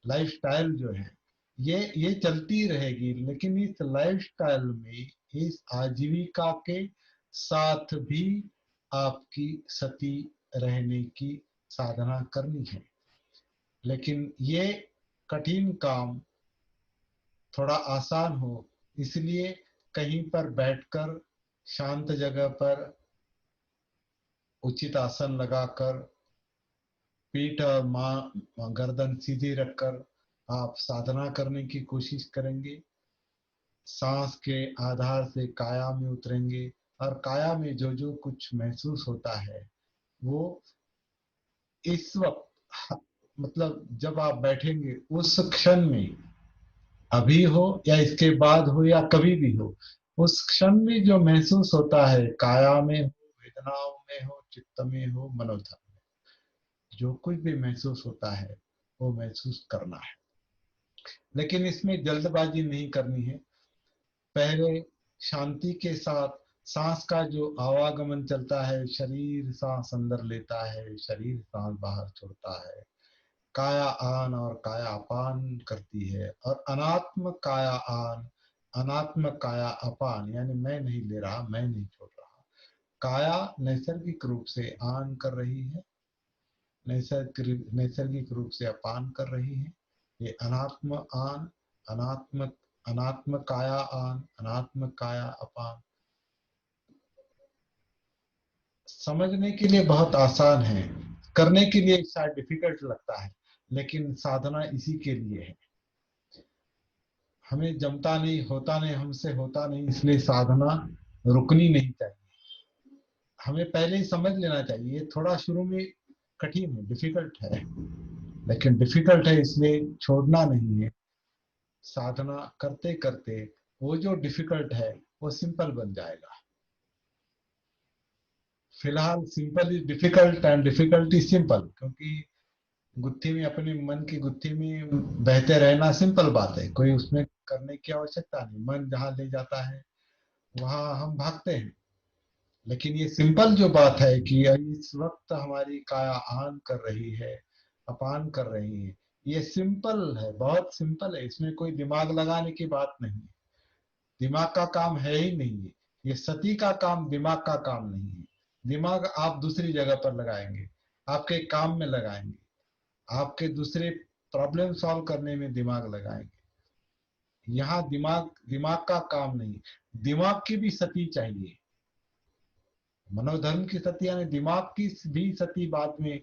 लाइफ स्टाइल जो है, ये चलती रहेगी। लेकिन इस लाइफ स्टाइल में, इस आजीविका के साथ भी आपकी सती रहने की साधना करनी है। लेकिन ये कठिन काम थोड़ा आसान हो, इसलिए कहीं पर बैठकर, शांत जगह पर, उचित आसन लगाकर, पीठ और गर्दन सीधी रखकर आप साधना करने की कोशिश करेंगे। सांस के आधार से काया में उतरेंगे, और काया में जो जो कुछ महसूस होता है, वो इस वक्त, मतलब जब आप बैठेंगे उस क्षण में, अभी हो या इसके बाद हो या कभी भी हो, उस क्षण में जो महसूस होता है, काया में हो, वेदनाओं में हो, चित्त में हो, मनोधर्म में, जो कुछ भी महसूस होता है वो महसूस करना है। लेकिन इसमें जल्दबाजी नहीं करनी है। पहले शांति के साथ सांस का जो आवागमन चलता है, शरीर सांस अंदर लेता है, शरीर सांस बाहर छोड़ता है, काया आन और काया अपान करती है, और अनात्म काया आन, अनात्म काया अपान, यानी मैं नहीं ले रहा, मैं नहीं छोड़ रहा। काया नैसर्गिक रूप से आन कर रही है, नैसर्गिक रूप से अपान कर रही है। ये अनात्म आन, अनात्म अनात्म काया आन, अनात्म काया अपान समझने के लिए बहुत आसान है, करने के लिए शायद डिफिकल्ट लगता है, लेकिन साधना इसी के लिए है। हमें जमता नहीं, होता नहीं, हमसे होता नहीं, इसलिए साधना रुकनी नहीं चाहिए। हमें पहले ही समझ लेना चाहिए। ये थोड़ा शुरू में कठिन है, डिफिकल्ट है, लेकिन डिफिकल्ट है इसलिए छोड़ना नहीं है। साधना करते करते वो जो डिफिकल्ट है वो सिंपल बन जाएगा। फिलहाल simple is difficult and difficult is simple, क्योंकि गुत्थी में, अपने मन की गुत्थी में बहते रहना सिंपल बात है, कोई उसमें करने की आवश्यकता नहीं। मन जहाँ ले जाता है वहां हम भागते हैं। लेकिन ये सिंपल जो बात है कि इस वक्त हमारी काया आन कर रही है, अपान कर रही है, ये सिंपल है, बहुत सिंपल है। इसमें कोई दिमाग लगाने की बात नहीं है, दिमाग का काम है ही नहीं है। ये सती का काम दिमाग का काम नहीं है। दिमाग आप दूसरी जगह पर लगाएंगे, आपके काम में लगाएंगे, आपके दूसरे प्रॉब्लम सॉल्व करने में दिमाग लगाएंगे। यहाँ दिमाग दिमाग का काम नहीं, दिमाग की भी सती चाहिए। मनोधर्म की सती यानी दिमाग की भी सती बाद में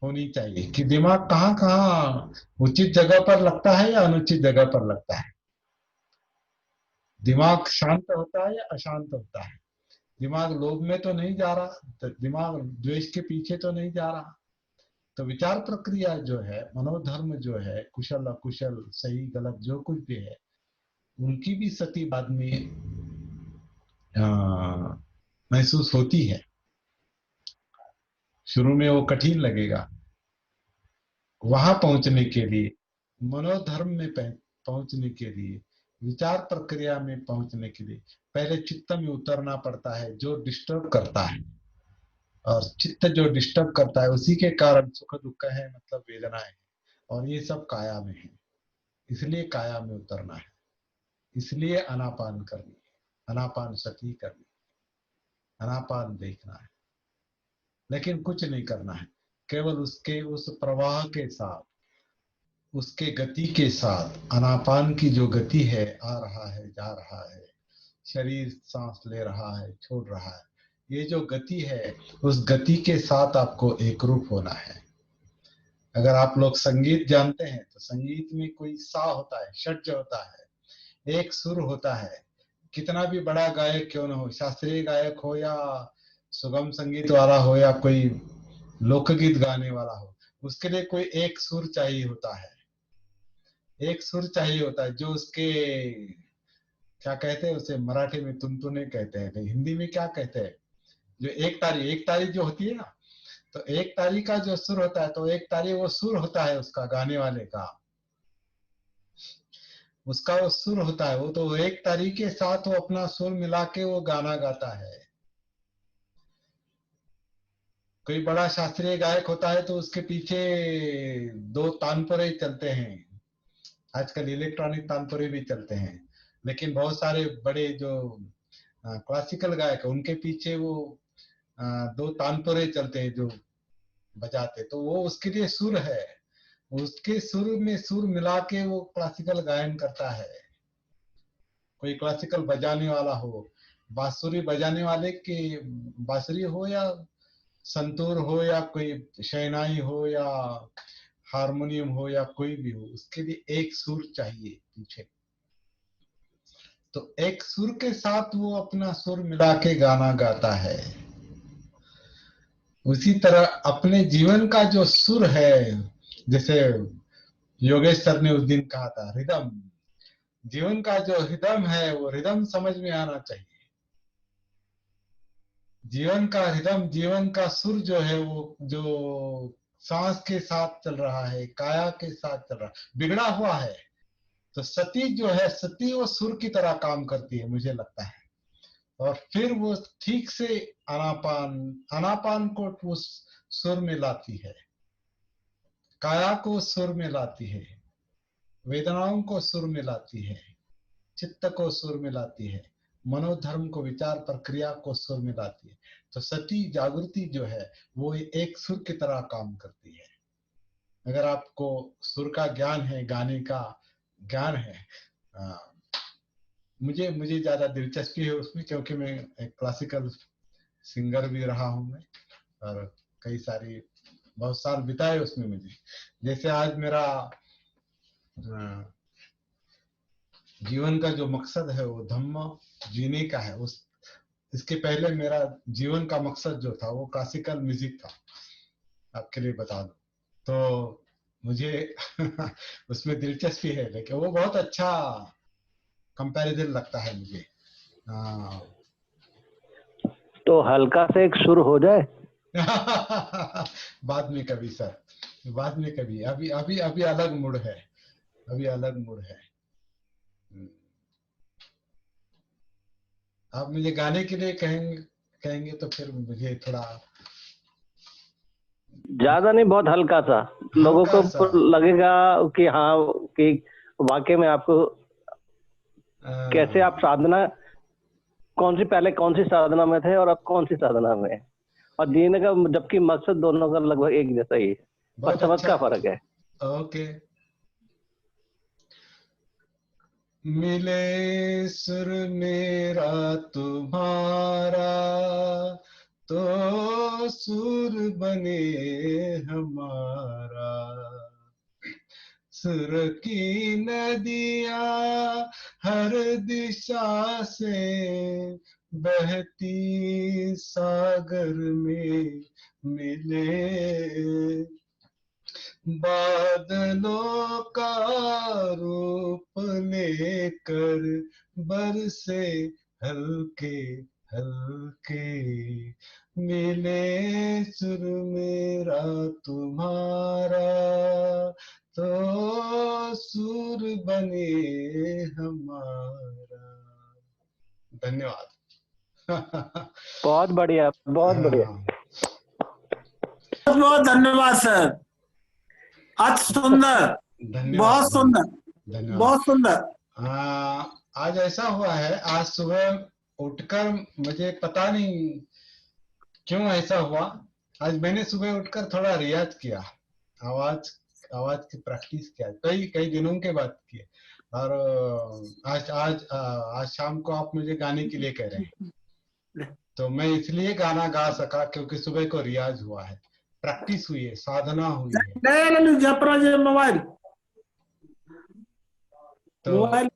होनी चाहिए, कि दिमाग कहाँ कहाँ उचित जगह पर लगता है या अनुचित जगह पर लगता है। दिमाग शांत होता है या अशांत होता है। दिमाग लोभ में तो नहीं जा रहा, तो दिमाग द्वेष के पीछे तो नहीं जा रहा। तो विचार प्रक्रिया जो है, मनोधर्म जो है, कुशल अकुशल, सही गलत जो कुछ भी है, उनकी भी सती बाद में महसूस होती है। शुरू में वो कठिन लगेगा। वहां पहुंचने के लिए, मनोधर्म में पहुंचने के लिए, विचार प्रक्रिया में पहुंचने के लिए पहले चित्त में उतरना पड़ता है, जो डिस्टर्ब करता है। और चित्त जो डिस्टर्ब करता है उसी के कारण सुख दुख है, मतलब वेदनाएं है, और ये सब काया में है। इसलिए काया में उतरना है, इसलिए अनापान करनी है, अनापान सती करनी है, अनापान देखना है। लेकिन कुछ नहीं करना है, केवल उसके उस प्रवाह के साथ, उसके गति के साथ, अनापान की जो गति है, आ रहा है, जा रहा है, शरीर सांस ले रहा है, छोड़ रहा है, ये जो गति है, उस गति के साथ आपको एकरूप होना है। अगर आप लोग संगीत जानते हैं तो संगीत में कोई सा होता है, षड्ज होता है, एक सुर होता है। कितना भी बड़ा गायक क्यों ना हो, शास्त्रीय गायक हो या सुगम संगीत वाला हो या कोई लोकगीत गाने वाला हो, उसके लिए कोई एक सुर चाहिए होता है। एक सुर चाहिए होता है, जो उसके, क्या कहते हैं उसे, मराठी में तुनतुने कहते हैं, हिंदी में क्या कहते हैं, जो एक तारी जो होती है ना, तो एक तारी का जो सुर होता है, तो एक तारी वो सुर होता है उसका, गाने वाले का, उसका वो सुर होता है। वो तो एक तारी के साथ वो अपना सुर मिला के वो गाना गाता है। कोई बड़ा शास्त्रीय गायक होता है तो उसके पीछे दो तानपुरे चलते हैं। आजकल इलेक्ट्रॉनिक तानपुरे भी चलते हैं, लेकिन बहुत सारे बड़े जो क्लासिकल गायक है उनके पीछे वो दो तानपुरे चलते हैं जो बजाते, तो वो उसके लिए सुर है। उसके सुर में सुर मिला के वो क्लासिकल गायन करता है। कोई क्लासिकल बजाने वाला हो, बांसुरी बजाने वाले की बांसुरी हो या संतूर हो या कोई शहनाई हो या हारमोनियम हो या कोई भी हो, उसके लिए एक सुर चाहिए पीछे। तो एक सुर के साथ वो अपना सुर मिला के गाना गाता है। उसी तरह अपने जीवन का जो सुर है, जैसे योगेश सर ने उस दिन कहा था, रिदम, जीवन का जो रिदम है वो रिदम समझ में आना चाहिए। जीवन का रिदम, जीवन का सुर जो है वो जो सांस के साथ चल रहा है, काया के साथ चल रहा है, बिगड़ा हुआ है। तो सती जो है, सती वो सुर की तरह काम करती है मुझे लगता है। और फिर वो ठीक से आनापान, आनापान को उस सुर में लाती है, काया को सुर में लाती है, वेदनाओं को सुर में लाती है, चित्त को सुर में लाती है, मनोधर्म को, विचार प्रक्रिया को सुर में लाती है। तो सती जागृति जो है वो एक सुर की तरह काम करती है। अगर आपको सुर का ज्ञान है, गाने का ज्ञान है, मुझे मुझे ज्यादा दिलचस्पी है उसमें, क्योंकि मैं एक क्लासिकल सिंगर भी रहा हूं मैं, और कई सारी बहुत साल बिताए उसमें मुझे। जैसे आज मेरा जीवन का जो मकसद है वो धम्म जीने का है। उस इसके पहले मेरा जीवन का मकसद जो था वो क्लासिकल म्यूजिक था, आपके लिए बता दूं तो। मुझे उसमें दिलचस्पी है, लेकिन वो बहुत अच्छा कंपैरिजन लगता है मुझे। तो हल्का से एक सुर हो जाए। बाद में कभी सर, बाद में कभी, अभी अभी अभी अलग मूड है, अभी अलग मूड है। आप मुझे गाने के लिए कहेंगे तो फिर मुझे थोड़ा ज्यादा नहीं, बहुत हल्का सा, लोगों हल्का सा। को लगेगा कि हाँ, कि वाकई में आपको कैसे आप साधना, कौन सी साधना में थे और अब कौन सी साधना में है, और जीने का जबकि मकसद दोनों का लगभग एक जैसा ही है, बस बहुत समझ अच्छा। का फर्क है। ओके। मिले सुर मेरा तुम्हारा, तो सुर बने हमारा। सुर की नदियां हर दिशा से बहती सागर में मिले। बादलों का रूप लेकर बरसे हल्के हल्के, मिले सुर मेरा तुम्हारा, तो सुर बने हमारा। धन्यवाद। बहुत बढ़िया, बहुत बढ़िया। बहुत बहुत धन्यवाद सर, अति सुंदर, धन्यवाद। बहुत सुंदर, धन्यवाद। बहुत सुंदर। आज ऐसा हुआ है, आज सुबह उठकर मुझे पता नहीं क्यों ऐसा हुआ, आज मैंने सुबह उठकर थोड़ा रियाज किया, आवाज आवाज की प्रैक्टिस किया, कई कई दिनों के बाद किए। और आज आज आज शाम को आप मुझे गाने के लिए कह रहे हैं, तो मैं इसलिए गाना गा सका क्योंकि सुबह को रियाज हुआ है, प्रैक्टिस हुई है, साधना हुई है। मोबाइल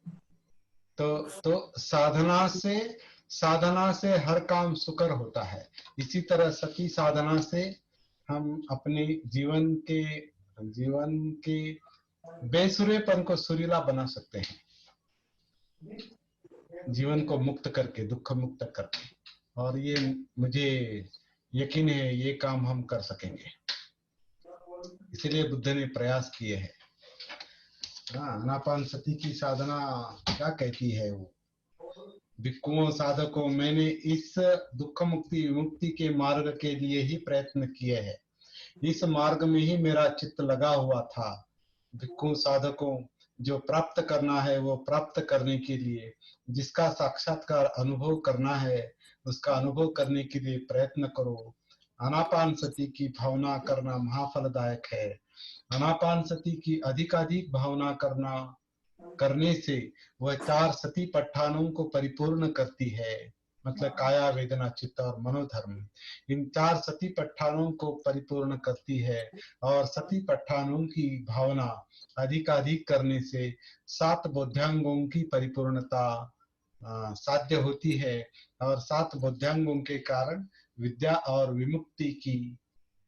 तो साधना से हर काम सुकर होता है। इसी तरह सती साधना से हम अपने जीवन के बेसुरेपन को सुरीला बना सकते हैं, जीवन को मुक्त करके, दुख मुक्त करके। और ये मुझे यकीन है ये काम हम कर सकेंगे, इसलिए बुद्ध ने प्रयास किए हैं। आनापान सती की साधना क्या कहती है वो, भिक्षुओं साधकों, मैंने इस दुख मुक्ति विमुक्ति के मार्ग के लिए ही प्रयत्न किए हैं, इस मार्ग में ही मेरा चित्त लगा हुआ था। भिक्षु साधकों, जो प्राप्त करना है वो प्राप्त करने के लिए, जिसका साक्षात्कार अनुभव करना है उसका अनुभव करने के लिए प्रयत्न करो। आनापान सती की भावना करना महाफलदायक है। आनापान सती की अधिकाधिक भावना करने से वह 4 सती पट्ठानों को परिपूर्ण करती है, मतलब काया, वेदना, चित्त और मनोधर्म। इन 4 सती पट्ठानों को परिपूर्ण करती है, और सती पट्ठानों की भावना अधिकाधिक करने से 7 बोधांगों की परिपूर्णता साध्य होती है, और 7 बोधांगों के कारण विद्या और विमुक्ति की,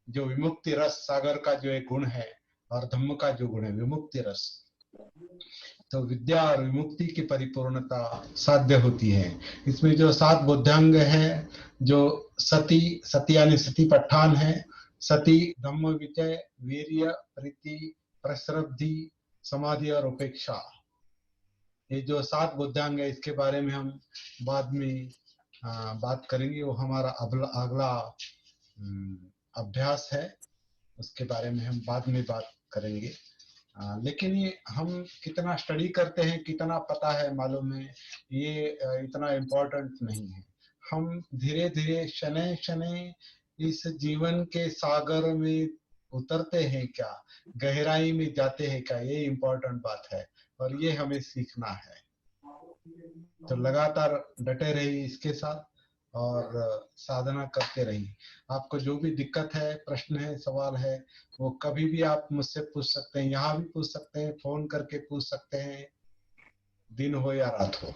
जो विमुक्ति रस सागर का जो एक गुण है और धम्म का जो गुण है विमुक्ति रस, तो विद्या और विमुक्ति की परिपूर्णता साध्य होती है। इसमें जो 7 बुद्धांग है, जो सती, सती यानी सती पठान है, सती, धम्म, विजय, वीर्य, प्रीति, प्रश्रद्धि, समाधि और उपेक्षा, ये जो 7 बुद्धांग है इसके बारे में हम बाद में बात करेंगे। वो हमारा अगला अभ्यास है, उसके बारे में हम बाद में बात करेंगे। लेकिन ये हम कितना स्टडी करते हैं, कितना पता है मालूम है, ये इतना इम्पोर्टेंट नहीं है। हम धीरे धीरे शनै शनै इस जीवन के सागर में उतरते हैं क्या, गहराई में जाते हैं क्या, ये इम्पोर्टेंट बात है और ये हमें सीखना है। तो लगातार डटे रहिए इसके साथ और साधना करते रहिए। आपको जो भी दिक्कत है, प्रश्न है, सवाल है, वो कभी भी आप मुझसे पूछ सकते हैं, यहाँ भी पूछ सकते हैं, फोन करके पूछ सकते हैं, दिन हो या रात हो,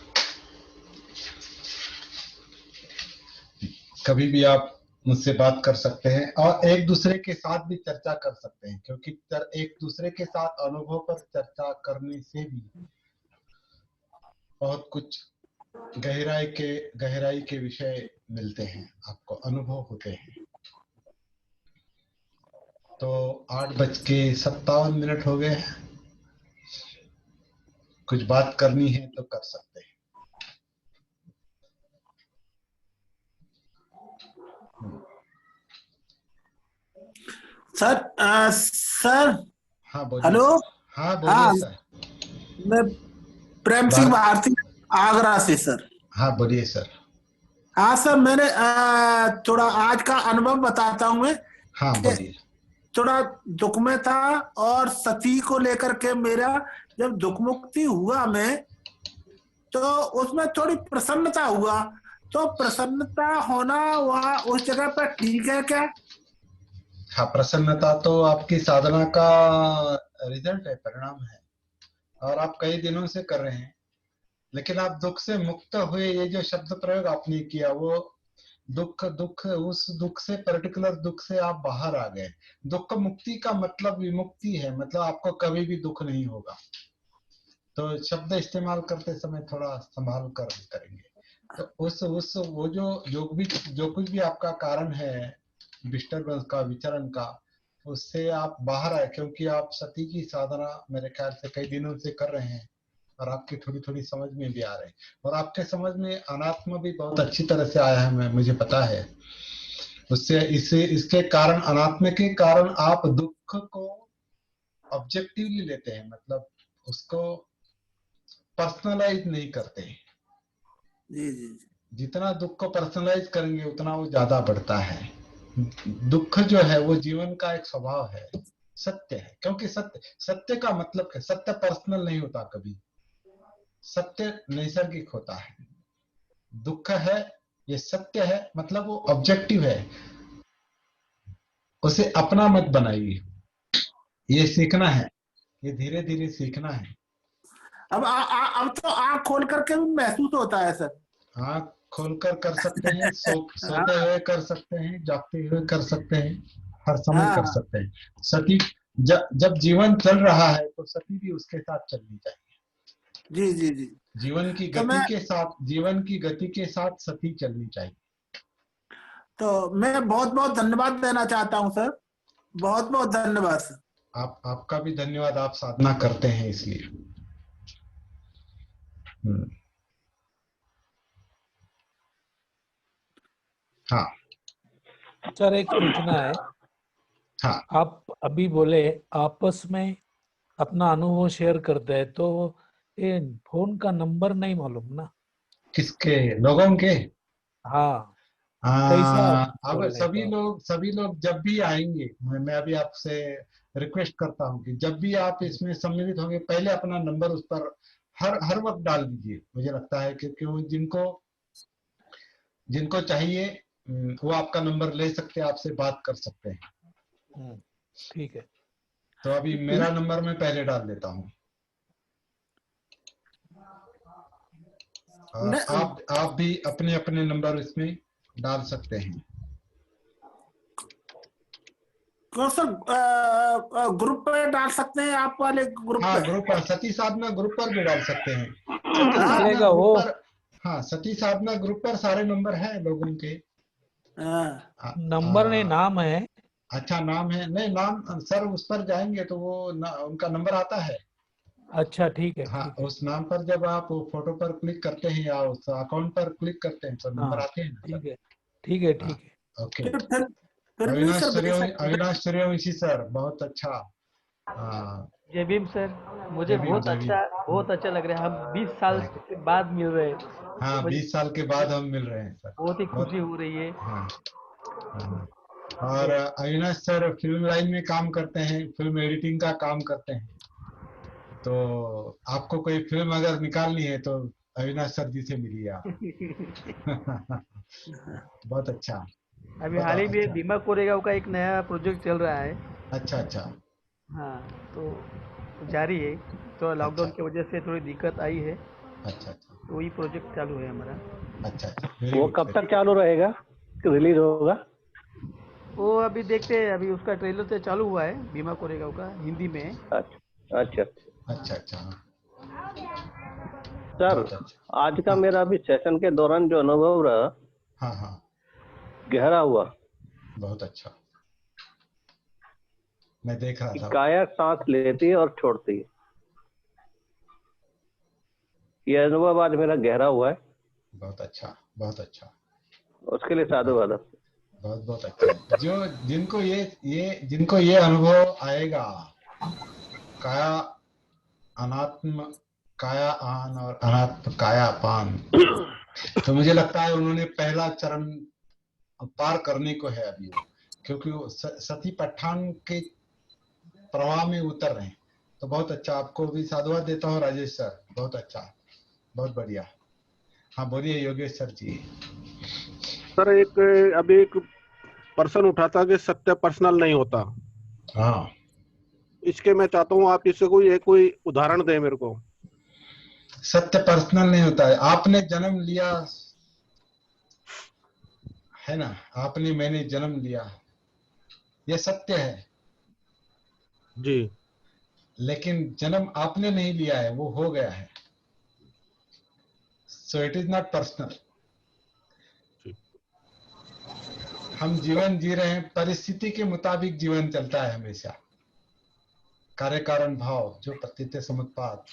कभी भी आप मुझसे बात कर सकते हैं और एक दूसरे के साथ भी चर्चा कर सकते हैं, क्योंकि एक दूसरे के साथ अनुभव पर चर्चा करने से भी बहुत कुछ गहराई के विषय मिलते हैं, आपको अनुभव होते हैं। तो 8:57 हो गए हैं, कुछ बात करनी है तो कर सकते हैं। सर हाँ बोलिए। हेलो। हाँ बोलिए सर। मैं प्रेम सिंह भारती, आगरा से सर। हाँ बोलिए सर। हाँ सर, मैंने थोड़ा आज का अनुभव बताता हूँ मैं। हाँ बोलिए। थोड़ा दुख में था और सती को लेकर के मेरा जब दुख मुक्ति हुआ मैं, तो उसमें थोड़ी प्रसन्नता हुआ। तो प्रसन्नता होना वहाँ उस जगह पर ठीक है क्या? हाँ, प्रसन्नता तो आपकी साधना का रिजल्ट है, परिणाम है, और आप कई दिनों से कर रहे हैं। लेकिन आप दुख से मुक्त हुए, ये जो शब्द प्रयोग आपने किया, वो दुख उस दुख से, पर्टिकुलर दुख से आप बाहर आ गए। दुख मुक्ति का मतलब विमुक्ति है, मतलब आपको कभी भी दुख नहीं होगा। तो शब्द इस्तेमाल करते समय थोड़ा संभाल कर करेंगे। तो उस वो जो कुछ भी आपका कारण है डिस्टर्बेंस का, विचरण का, उससे आप बाहर आए, क्योंकि आप सती की साधना मेरे ख्याल से कई दिनों से कर रहे हैं और आपकी थोड़ी थोड़ी समझ में भी आ रहे हैं, और आपके समझ में अनात्मा भी बहुत अच्छी तरह से आया है, मुझे पता है। उससे इसके कारण, अनात्मा के कारण आप दुख को ऑब्जेक्टिवली लेते हैं, मतलब उसको पर्सनलाइज नहीं करते। जी जी। जितना दुख को पर्सनलाइज करेंगे उतना वो ज्यादा बढ़ता है। दुख जो है वो जीवन का एक स्वभाव है, सत्य है, क्योंकि सत्य का मतलब है, सत्य पर्सनल नहीं होता कभी, सत्य नैसर्गिक होता है। दुख है, ये सत्य है, मतलब वो ऑब्जेक्टिव है, उसे अपना मत बनाइए। ये सीखना है, ये धीरे धीरे सीखना है। अब तो आँख खोल करके भी महसूस होता है सर। आँख खोलकर कर सकते हैं, सोते हाँ हुए कर सकते हैं, जागते हुए कर सकते हैं, हर समय कर हाँ। सकते हैं। सती जब जीवन चल रहा है तो सती भी उसके साथ चलनी चाहिए। जी जी जी। जीवन की तो गति के साथ, जीवन की गति के साथ सती चलनी चाहिए। मैं बहुत बहुत धन्यवाद देना चाहता हूँ सर, बहुत बहुत धन्यवाद सर। आपका भी धन्यवाद, आप साधना करते हैं इसलिए। हाँ सर एक सूचना है। हाँ। आप अभी बोले आपस में अपना अनुभव शेयर करते हैं, तो ये फोन का नंबर नहीं मालूम ना। किसके, लोगों के? हाँ, कैसा अब बोलने को? सभी लोग जब भी आएंगे, मैं अभी आपसे रिक्वेस्ट करता हूँ कि जब भी आप इसमें सम्मिलित होंगे, पहले अपना नंबर उस पर हर वक्त डाल दीजिए। मुझे लगता है कि वो जिनको चाहिए वो आपका नंबर ले सकते हैं, आपसे बात कर सकते हैं। ठीक है। तो अभी मेरा नंबर मैं पहले डाल देता हूँ, और आप भी अपने अपने नंबर इसमें डाल सकते हैं। क्यों सर, ग्रुप पे डाल सकते हैं, आप वाले ग्रुप हाँ, पे? ग्रुप पर, सती साधना ग्रुप पर भी डाल सकते हैं। चलेगा वो। हाँ, सती साधना ग्रुप पर सारे नंबर हैं लोगों के। हाँ। नंबर नहीं, नाम है। अच्छा, नाम है? नहीं, नाम सर उस पर जाएंगे तो वो उनका नंबर आता है। अच्छा ठीक है, हाँ, ठीक है। उस नाम पर जब आप फोटो पर क्लिक करते हैं या उस अकाउंट पर क्लिक करते हैं तो नंबर हाँ आते हैं ना सर। ठीक है, ठीक है, हाँ, ठीक है। ओके। फिर भी अविनाश सर भेज सूर्यवंशी, सकते हैं। अविनाश सूर्यवंशी सर, बहुत अच्छा। हाँ, जय भीम सर, मुझे जय भीम, जय भीम। बहुत अच्छा लग रहा है। हम 20 साल के बाद मिल रहे हैं। हाँ, मुझे 20 साल के बाद हम मिल रहे हैं सर। बहुत ही बहुत। खुशी हो रही है। हाँ, हाँ। और अविनाश सर फिल्म लाइन में काम करते हैं, फिल्म एडिटिंग का काम करते हैं। तो आपको कोई फिल्म अगर निकालनी है तो अविनाश सर जी से मिलिए आप। बहुत अच्छा, अभी बहुत हाल ही में अच्छा। बीमा कोरेगांव का एक नया प्रोजेक्ट चल रहा है। अच्छा, अच्छा, हाँ, तो जारी है। तो लॉकडाउन अच्छा, की वजह से थोड़ी दिक्कत आई है, अच्छा, अच्छा, तो वही प्रोजेक्ट चालू है हमारा। अच्छा, अच्छा, वेरी वो गुड, कब वेरी तक चालू रहेगा, रिलीज होगा? वो अभी देखते हैं, अभी उसका ट्रेलर तो चालू हुआ है बीमा कोरेगांव का, हिंदी में है। अच्छा अच्छा। अच्छा, अच्छा, हाँ, सर, बहुत अच्छा। आज का हाँ, मेरा अभी सेशन के दौरान जो अनुभव रहा, हाँ, हाँ, गहरा हुआ। बहुत अच्छा, मैं देख रहा कि था। काया सांस लेती है और छोड़ती है, ये अनुभव आज मेरा गहरा हुआ है। बहुत अच्छा, बहुत अच्छा, उसके लिए साधुवाद। बहुत बहुत अच्छा है। जो जिनको ये अनुभव आएगा, काया अनात्म काया आन और अनात्म काया पान, तो मुझे लगता है उन्होंने पहला चरण पार करने को है अभी वो, क्योंकि वो सती पठान के प्रवाह में उतर रहे हैं। तो बहुत अच्छा, आपको भी साधुवाद देता हूँ राजेश सर, बहुत अच्छा, बहुत बढ़िया। हाँ, बोलिए योगेश सर जी। सर, अभी एक पर्सन उठा था कि सत्य पर्सनल नहीं होता। हाँ, इसके मैं चाहता हूँ आप इससे कोई उदाहरण दें मेरे को। सत्य पर्सनल नहीं होता है। आपने जन्म लिया है ना, आपने, मैंने जन्म लिया, ये सत्य है। जी। लेकिन जन्म आपने नहीं लिया है, वो हो गया है। So it is not personal. हम जीवन जी रहे हैं, परिस्थिति के मुताबिक जीवन चलता है हमेशा। कार्य कारण भाव जो प्रतीत समुत्पाद,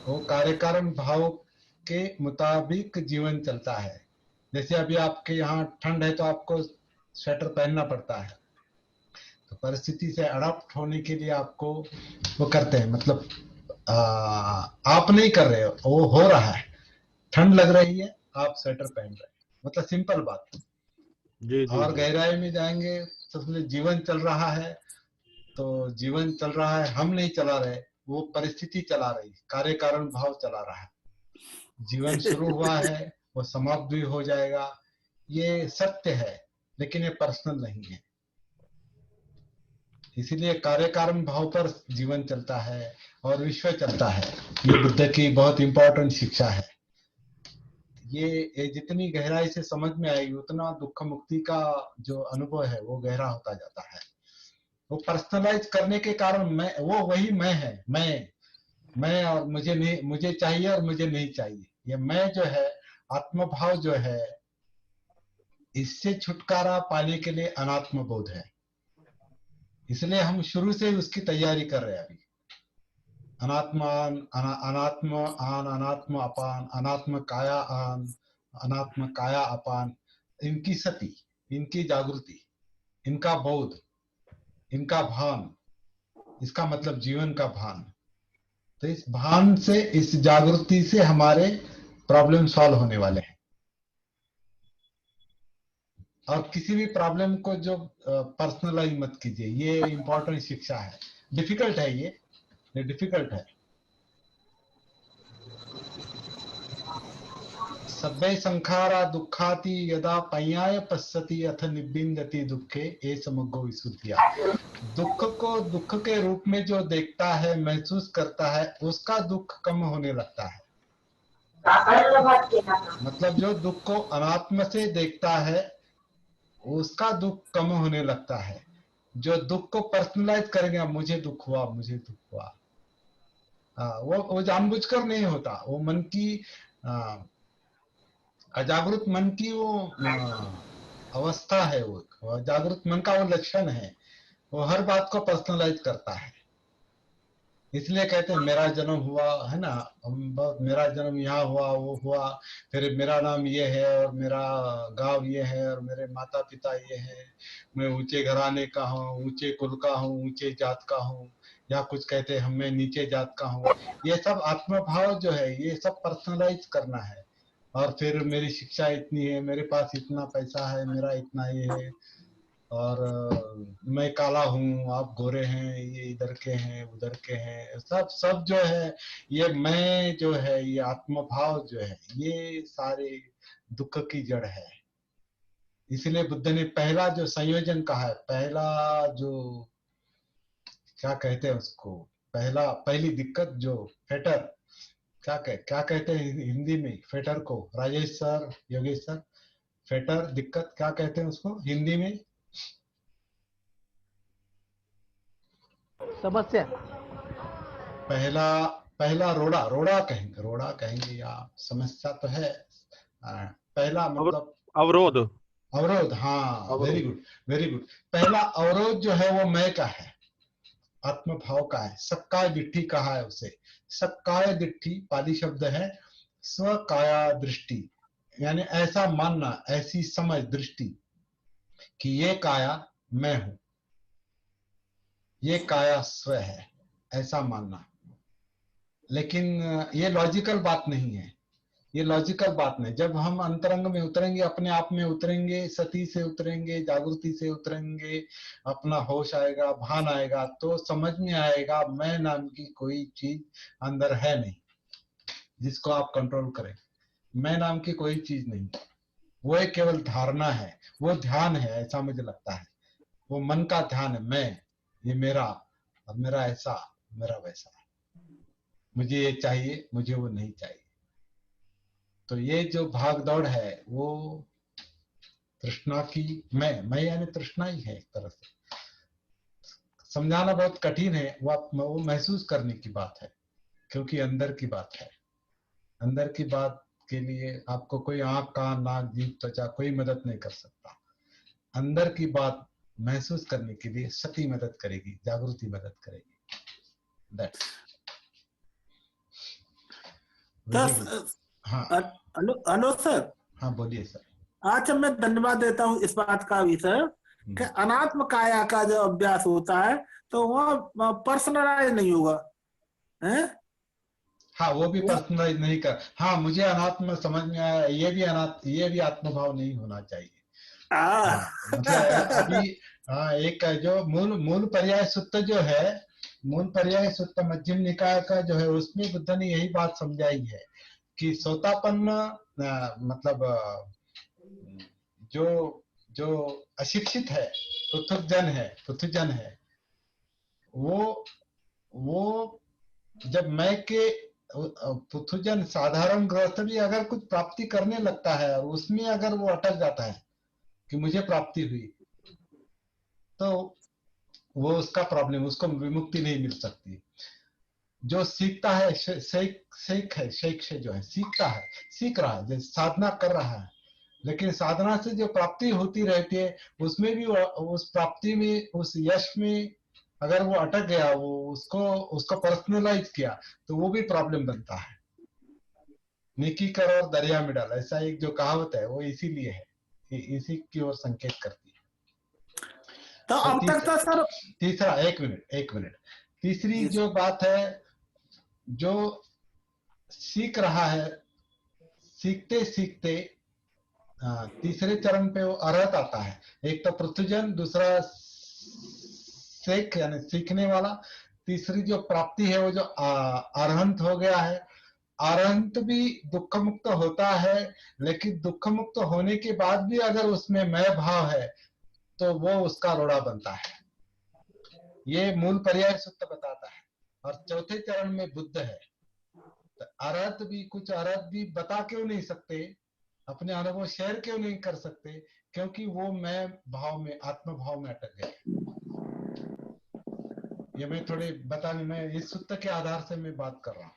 वो कार्य कारण भाव के मुताबिक जीवन चलता है। जैसे अभी आपके यहाँ ठंड है तो आपको स्वेटर पहनना पड़ता है, तो परिस्थिति से अडॉप्ट होने के लिए आपको वो करते हैं। मतलब आप नहीं कर रहे हो, वो हो रहा है। ठंड लग रही है, आप स्वेटर पहन रहे हैं, मतलब सिंपल बात। जी जी और जी। गहराई में जाएंगे तो उसमें जीवन चल रहा है, तो जीवन चल रहा है, हम नहीं चला रहे, वो परिस्थिति चला रही, कार्य कारण भाव चला रहा है। जीवन शुरू हुआ है, वो समाप्त भी हो जाएगा, ये सत्य है, लेकिन ये पर्सनल नहीं है। इसीलिए कार्य कारण भाव पर जीवन चलता है और विश्व चलता है। ये बुद्ध की बहुत इंपॉर्टेंट शिक्षा है। ये जितनी गहराई से समझ में आएगी, उतना दुख मुक्ति का जो अनुभव है वो गहरा होता जाता है। वो पर्सनलाइज करने के कारण वो वही मैं है, मैं और मुझे नहीं, मुझे चाहिए और मुझे नहीं चाहिए, ये मैं जो है, आत्मभाव जो है, इससे छुटकारा पाने के लिए अनात्म बोध है। इसलिए हम शुरू से उसकी तैयारी कर रहे हैं अभी। अनात्म आन, अनात्म अपान, अनात्म काया आन, अनात्म काया अपान, इनकी सती, इनकी जागृति, इनका बोध, इनका भान, इसका मतलब जीवन का भान। तो इस भान से, इस जागृति से हमारे प्रॉब्लम सॉल्व होने वाले हैं। और किसी भी प्रॉब्लम को जो पर्सनलाइज मत कीजिए, ये इंपॉर्टेंट शिक्षा है। डिफिकल्ट है ये डिफिकल्ट है। सभ्य संखारा दुखाति यदा पयाय पश्यति अथ निबिंदति दुखे ए समग्गो विसुद्धिया। दुख को दुख के रूप में जो देखता है, महसूस करता है, उसका दुख कम होने लगता है। मतलब जो दुख को अनात्म से देखता है, उसका दुख कम होने लगता है। जो दुख को पर्सनलाइज करेंगे, मुझे दुख हुआ, मुझे दुख हुआ, वो जानबूझकर नहीं होता, वो मन की अजागृत मन की वो अवस्था है, वो जागृत मन का वो लक्षण है, वो हर बात को पर्सनलाइज करता है। इसलिए कहते हैं मेरा जन्म हुआ है ना, मेरा जन्म यहाँ हुआ, वो हुआ, फिर मेरा नाम ये है और मेरा गांव ये है और मेरे माता पिता ये है, मैं ऊंचे घराने का हूँ, ऊंचे कुल का हूँ, ऊंचे जात का हूँ, या कुछ कहते हैं मैं नीचे जात का हूँ। ये सब आत्मभाव जो है ये सब पर्सनलाइज करना है। और फिर मेरी शिक्षा इतनी है, मेरे पास इतना पैसा है, मेरा इतना ये है, और मैं काला हूँ, आप गोरे हैं, ये इधर के हैं, उधर के हैं, सब सब जो है ये मैं जो है, ये आत्मभाव जो है, ये सारे दुख की जड़ है। इसलिए बुद्ध ने पहला जो संयोजन कहा है, पहला जो क्या कहते हैं उसको, पहली दिक्कत जो फेटर, क्या कहते हैं हिंदी में फेटर को, Rajesh sir, Yogesh sir, Fetter दिक्कत क्या कहते हैं उसको हिंदी में? समस्या, पहला रोड़ा कहेंगे या समस्या तो है। पहला मतलब अवरोध, हाँ, वेरी गुड वेरी गुड। पहला अवरोध जो है वो मैं का है, आत्मभाव का है, सक्काय दिट्ठी कहा है उसे। सक्काय दिट्ठी पाली शब्द है, स्वकाया दृष्टि, यानी ऐसा मानना, ऐसी समझ, दृष्टि कि ये काया मैं हूं, ये काया स्व है, ऐसा मानना। लेकिन ये लॉजिकल बात नहीं है, ये लॉजिकल बात नहीं। जब हम अंतरंग में उतरेंगे, अपने आप में उतरेंगे, सती से उतरेंगे, जागृति से उतरेंगे, अपना होश आएगा, भान आएगा, तो समझ में आएगा मैं नाम की कोई चीज अंदर है नहीं जिसको आप कंट्रोल करें। मैं नाम की कोई चीज नहीं, वो एक केवल धारणा है, वो ध्यान है, ऐसा मुझे लगता है। वो मन का ध्यान है, मैं, ये मेरा, और मेरा ऐसा, मेरा वैसा, मुझे ये चाहिए, मुझे वो नहीं चाहिए। तो ये जो भाग दौड़ है वो तृष्णा की, मैं यानी तृष्णा ही है। एक तरह से समझाना बहुत कठिन है, वो महसूस करने की बात है, क्योंकि अंदर की बात है। अंदर की बात के लिए आपको कोई आंख, कान, नाक, जीभ, त्वचा कोई मदद नहीं कर सकता। अंदर की बात महसूस करने के लिए सती मदद करेगी, जागृति मदद करेगी। That's हाँ, हेलो सर। हाँ बोलिए सर। अच्छा, मैं धन्यवाद देता हूँ इस बात का भी सर, कि अनात्म काया का जो अभ्यास होता है तो वह पर्सनलाइज नहीं होगा, है? हाँ, वो भी पर्सनलाइज नहीं कर, हाँ मुझे अनात्म समझ में आया, ये भी आत्मभाव नहीं होना चाहिए। मुझे अभी एक जो मूल पर्याय सूत्र जो है, मूल पर्याय सूत्र मध्यम निकाय का जो है, उसमें बुद्ध ने यही बात समझाई है कि सोतापन्न मतलब जो अशिक्षित है, पृथुजन है, वो जब मैं के पृथुजन साधारण ग्रस्त भी अगर कुछ प्राप्ति करने लगता है और उसमें अगर वो अटक जाता है कि मुझे प्राप्ति हुई, तो वो उसका प्रॉब्लम, उसको विमुक्ति नहीं मिल सकती। जो सीखता है, शेख जो है, सीख रहा है, जैसे साधना कर रहा है, लेकिन साधना से जो प्राप्ति होती रहती है उसमें भी उस प्राप्ति में, उस यश में अगर वो अटक गया, वो उसको पर्सनलाइज किया, तो वो भी प्रॉब्लम बनता है। नेकी कर और दरिया में डाल, ऐसा एक जो कहावत है वो इसीलिए है, इसी की ओर संकेत करती है। तो अब तक तो सर तीसरा, एक मिनट, तीसरी जो बात है, जो सीख रहा है, सीखते सीखते तीसरे चरण पे वो अर्हत आता है। एक तो पृथुजन, दूसरा शेख यानी सीखने वाला, तीसरी जो प्राप्ति है वो जो अरहंत हो गया है। अरहंत भी दुख मुक्त होता है, लेकिन दुख मुक्त होने के बाद भी अगर उसमें मैं भाव है तो वो उसका रोड़ा बनता है। ये मूल पर्याय सूत्र बताता है। और चौथे चरण में बुद्ध है। तो कुछ अर्हत भी बता क्यों नहीं सकते, अपने अनुभव शेयर क्यों नहीं कर सकते, क्योंकि वो मैं भाव में, आत्म भाव में अटक गए। ये मैं थोड़ी बताने में इस सूत्र के आधार से मैं बात कर रहा हूँ।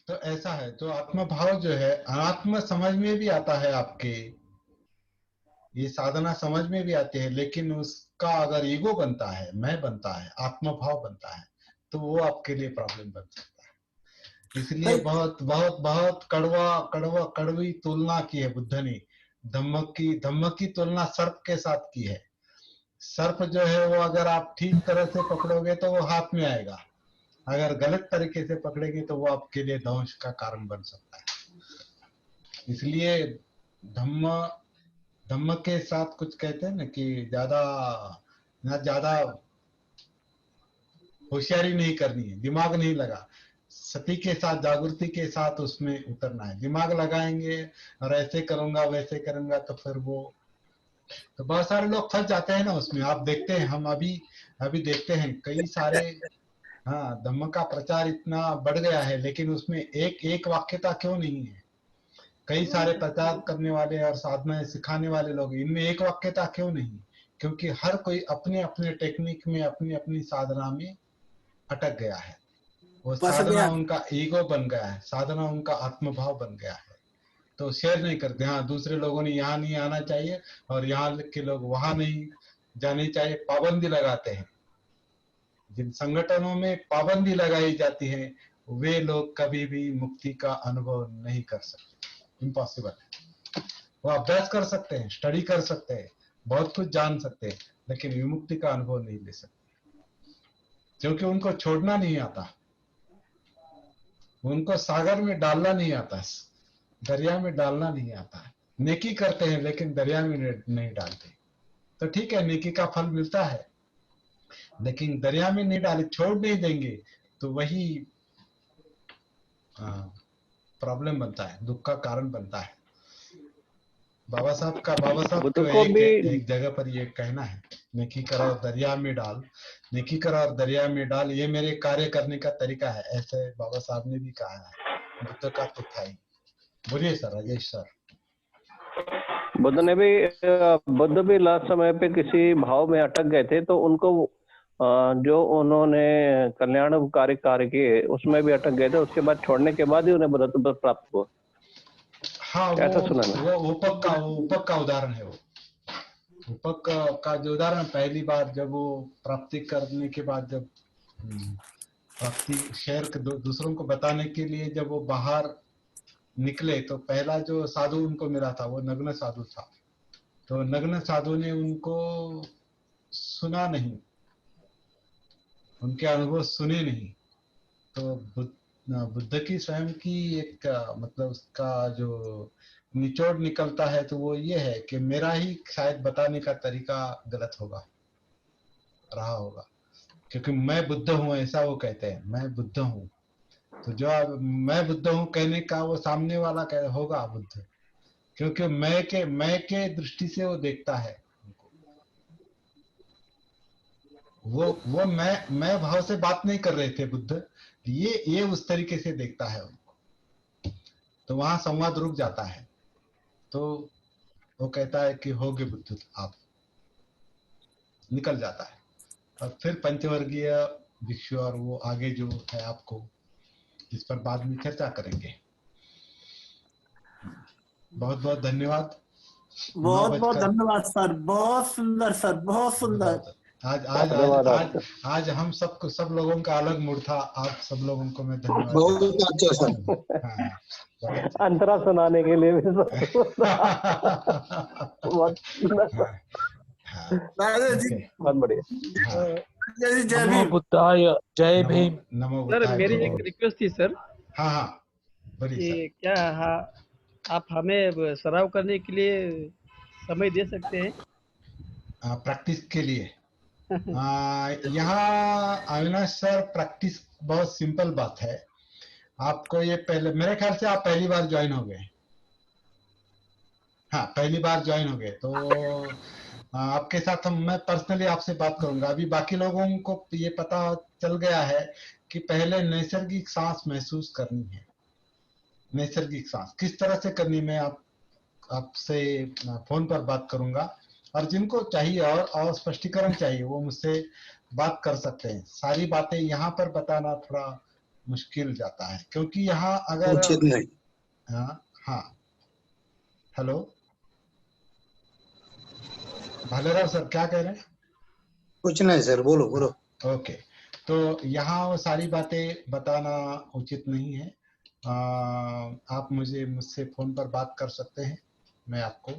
तो ऐसा है, तो आत्म भाव जो है अनात्म समझ में भी आता है आपके, ये साधना समझ में भी आती है, लेकिन उसका अगर ईगो बनता है, मैं बनता है, आत्म भाव बनता है, तो वो आपके लिए प्रॉब्लम बन सकता है। इसलिए बहुत बहुत बहुत कड़वी तुलना की है बुद्ध ने। धम्म की तुलना सर्प के साथ की है। सर्प जो है वो अगर आप ठीक तरह से पकड़ोगे तो वो हाथ में आएगा, अगर गलत तरीके से पकड़ेंगे तो वो आपके लिए ध्वंस का कारण बन सकता है। इसलिए धम्म के साथ कुछ कहते हैं ना कि ज्यादा होशियारी नहीं करनी है, दिमाग नहीं लगा, सती के साथ, जागृति के साथ उसमें उतरना है। दिमाग लगाएंगे और ऐसे करूंगा वैसे करूंगा तो फिर वो, तो बहुत सारे लोग फंस जाते हैं ना उसमें। आप देखते हैं, हम अभी देखते हैं कई सारे, हाँ, धम्म का प्रचार इतना बढ़ गया है, लेकिन उसमें एक वाक्यता क्यों नहीं है? कई सारे प्रचार करने वाले और साधना सिखाने वाले लोग, इनमें एक वाक्यता क्यों नहीं? क्योंकि हर कोई अपने अपने टेक्निक में, अपनी अपनी साधना में अटक गया है। वो साधना उनका ईगो बन गया है, साधना उनका आत्मभाव बन गया है, तो शेयर नहीं करते। हाँ, दूसरे लोगों ने यहाँ नहीं आना चाहिए और यहाँ के लोग वहां नहीं जाने चाहिए, पाबंदी लगाते हैं। जिन संगठनों में पाबंदी लगाई जाती है वे लोग कभी भी मुक्ति का अनुभव नहीं कर सकते, इम्पॉसिबल है। वो अभ्यास कर सकते हैं, स्टडी कर सकते हैं, बहुत कुछ जान सकते हैं, लेकिन विमुक्ति का अनुभव नहीं ले सकते, क्योंकि उनको छोड़ना नहीं आता, उनको सागर में डालना नहीं आता, दरिया में डालना नहीं आता। नेकी करते हैं लेकिन दरिया में नहीं डालते। तो ठीक है, नेकी का फल मिलता है, लेकिन दरिया में नहीं डाले, छोड़ नहीं देंगे, तो वही प्रॉब्लम बनता है, दुख का कारण बनता है। बाबा साहब को एक जगह पर ये कहना है, नेकी करो और दरिया में डाल, नेकी करो और दरिया में डाल, ये मेरे कार्य करने का तरीका है, ऐसे बाबा साहब ने भी कहा है। बुद्ध का तो था ही। बोलिए सर, राजेश सर। बुद्ध भी लास्ट समय पे किसी भाव में अटक गए थे, तो उनको जो उन्होंने कल्याणकारी कार्य किए उसमें भी अटक गए थे, उसके बाद छोड़ने के बाद ही उन्हें बुद्धत्व प्राप्त हुआ। हाँ, ऐसा सुना मैं। वो उपक का उदाहरण है। वो उपक का जो उदाहरण, पहली बार जब वो प्राप्ति करने के बाद, जब प्राप्ति शेयर दूसरों को बताने के लिए जब वो बाहर निकले, तो पहला जो साधु उनको मिला था वो नग्न साधु था। तो नग्न साधु ने उनको सुना नहीं, उनके अनुभव सुने नहीं। तो बुद्ध की स्वयं की एक मतलब उसका जो निचोड़ निकलता है तो वो ये है कि मेरा ही शायद बताने का तरीका गलत रहा होगा, क्योंकि मैं बुद्ध हूँ, ऐसा वो कहते हैं, मैं बुद्ध हूँ। तो जो मैं बुद्ध हूँ कहने का वो सामने वाला होगा बुद्ध, क्योंकि मैं के दृष्टि से वो देखता है। वो मैं भाव से बात नहीं कर रहे थे बुद्ध, ये उस तरीके से देखता है उनको, तो वहां संवाद रुक जाता है। तो वो कहता है कि होगे बुद्ध आप, निकल जाता है। और फिर पंचवर्गीय भिक्षु और वो आगे जो है आपको, इस पर बाद में चर्चा करेंगे। बहुत बहुत धन्यवाद। बहुत बहुत धन्यवाद सर, बहुत सुंदर सर, बहुत सुंदर। आज हम सब लोगों का अलग मूड था, आप सब लोगों को मैं धन्यवाद। बहुत अच्छा सर। अंतरा सुनाने के लिए भी बहुत बढ़िया। नमो बुद्धाय, जय भीम। सर मेरी एक रिक्वेस्ट थी सर। हाँ बोलिए। क्या आप हमें सराव करने के लिए समय दे सकते हैं? प्रैक्टिस के लिए? यहाँ अविनाश सर, प्रैक्टिस बहुत सिंपल बात है। आपको ये पहले, मेरे ख्याल से आप पहली बार ज्वाइन हो गए। हाँ, पहली बार ज्वाइन हो गए, तो आपके साथ मैं पर्सनली आपसे बात करूंगा। अभी बाकी लोगों को ये पता चल गया है कि पहले नैसर्गिक सांस महसूस करनी है। नैसर्गिक सांस किस तरह से करनी, मैं आपसे फोन पर बात करूंगा और जिनको चाहिए और स्पष्टीकरण चाहिए वो मुझसे बात कर सकते हैं। सारी बातें यहाँ पर बताना थोड़ा मुश्किल जाता है, क्योंकि यहाँ अगर उचित नहीं। हाँ हाँ, हेलो भालेराव सर क्या कह रहे हैं? कुछ नहीं सर, बोलो बोलो। ओके, तो यहाँ वो सारी बातें बताना उचित नहीं है। आप मुझसे फोन पर बात कर सकते हैं, मैं आपको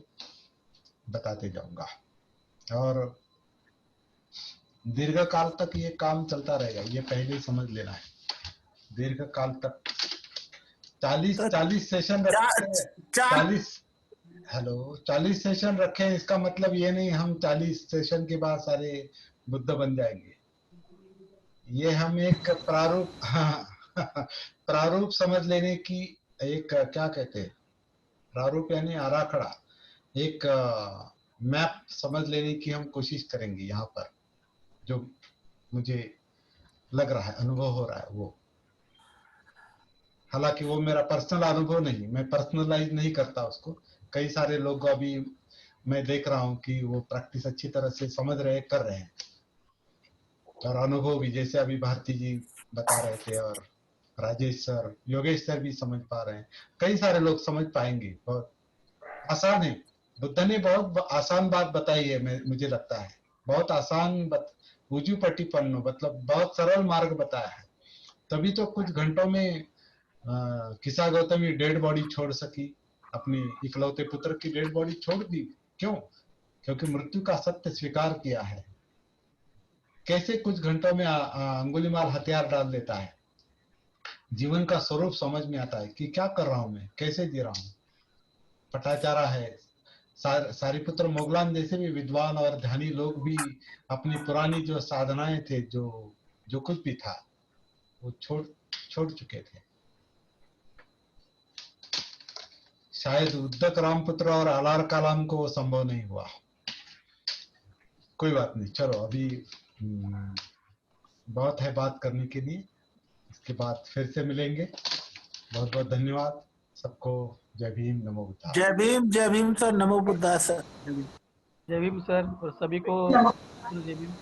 बताते जाऊंगा। और दीर्घ काल तक ये काम चलता रहेगा, ये पहले ही समझ लेना है। दीर्घ काल तक 40 सेशन रखे, 40 सेशन रखे, इसका मतलब ये नहीं हम 40 सेशन के बाद सारे बुद्ध बन जाएंगे। ये हम एक प्रारूप प्रारूप समझ लेने की, एक क्या कहते हैं, प्रारूप यानी आराखड़ा, एक मैप समझ लेने की हम कोशिश करेंगे यहाँ पर। जो मुझे लग रहा है, अनुभव हो रहा है वो, हालांकि वो मेरा पर्सनल अनुभव नहीं, मैं पर्सनलाइज नहीं करता उसको। कई सारे लोग अभी मैं देख रहा हूँ कि वो प्रैक्टिस अच्छी तरह से समझ रहे, कर रहे हैं, और अनुभव भी, जैसे अभी भारती जी बता रहे थे और राजेश सर, योगेश सर भी समझ पा रहे हैं। कई सारे लोग समझ पाएंगे, बहुत आसान है। बुद्ध ने बहुत आसान बात बताई है, मुझे लगता है बहुत आसान उजूपटिपन्नो, मतलब बहुत सरल मार्ग बताया है। तभी तो कुछ घंटों में किसा गौतमी डेड बॉडी छोड़ सकी, अपनी इकलौते पुत्र की डेड बॉडी छोड़ दी। क्यों? क्योंकि मृत्यु का सत्य स्वीकार किया है। कैसे कुछ घंटों में अंगुलीमाल हथियार डाल देता है, जीवन का स्वरूप समझ में आता है कि क्या कर रहा हूं मैं, कैसे जी रहा हूं। पटाचारा है, सारिपुत्र मोगलान जैसे भी विद्वान और ध्यानी लोग भी अपनी पुरानी जो साधनाएं थे, जो कुछ भी था, वो छोड़ चुके थे। शायद उद्दक रामपुत्र और आलार कालाम को वो संभव नहीं हुआ। कोई बात नहीं, चलो अभी बहुत है बात करने के लिए, इसके बाद फिर से मिलेंगे। बहुत बहुत धन्यवाद सबको। जय भीम, नमो बुद्धाय। जय भीम सर, नमो बुद्धाय सर। जय भीम सर, और सभी को जय भीम।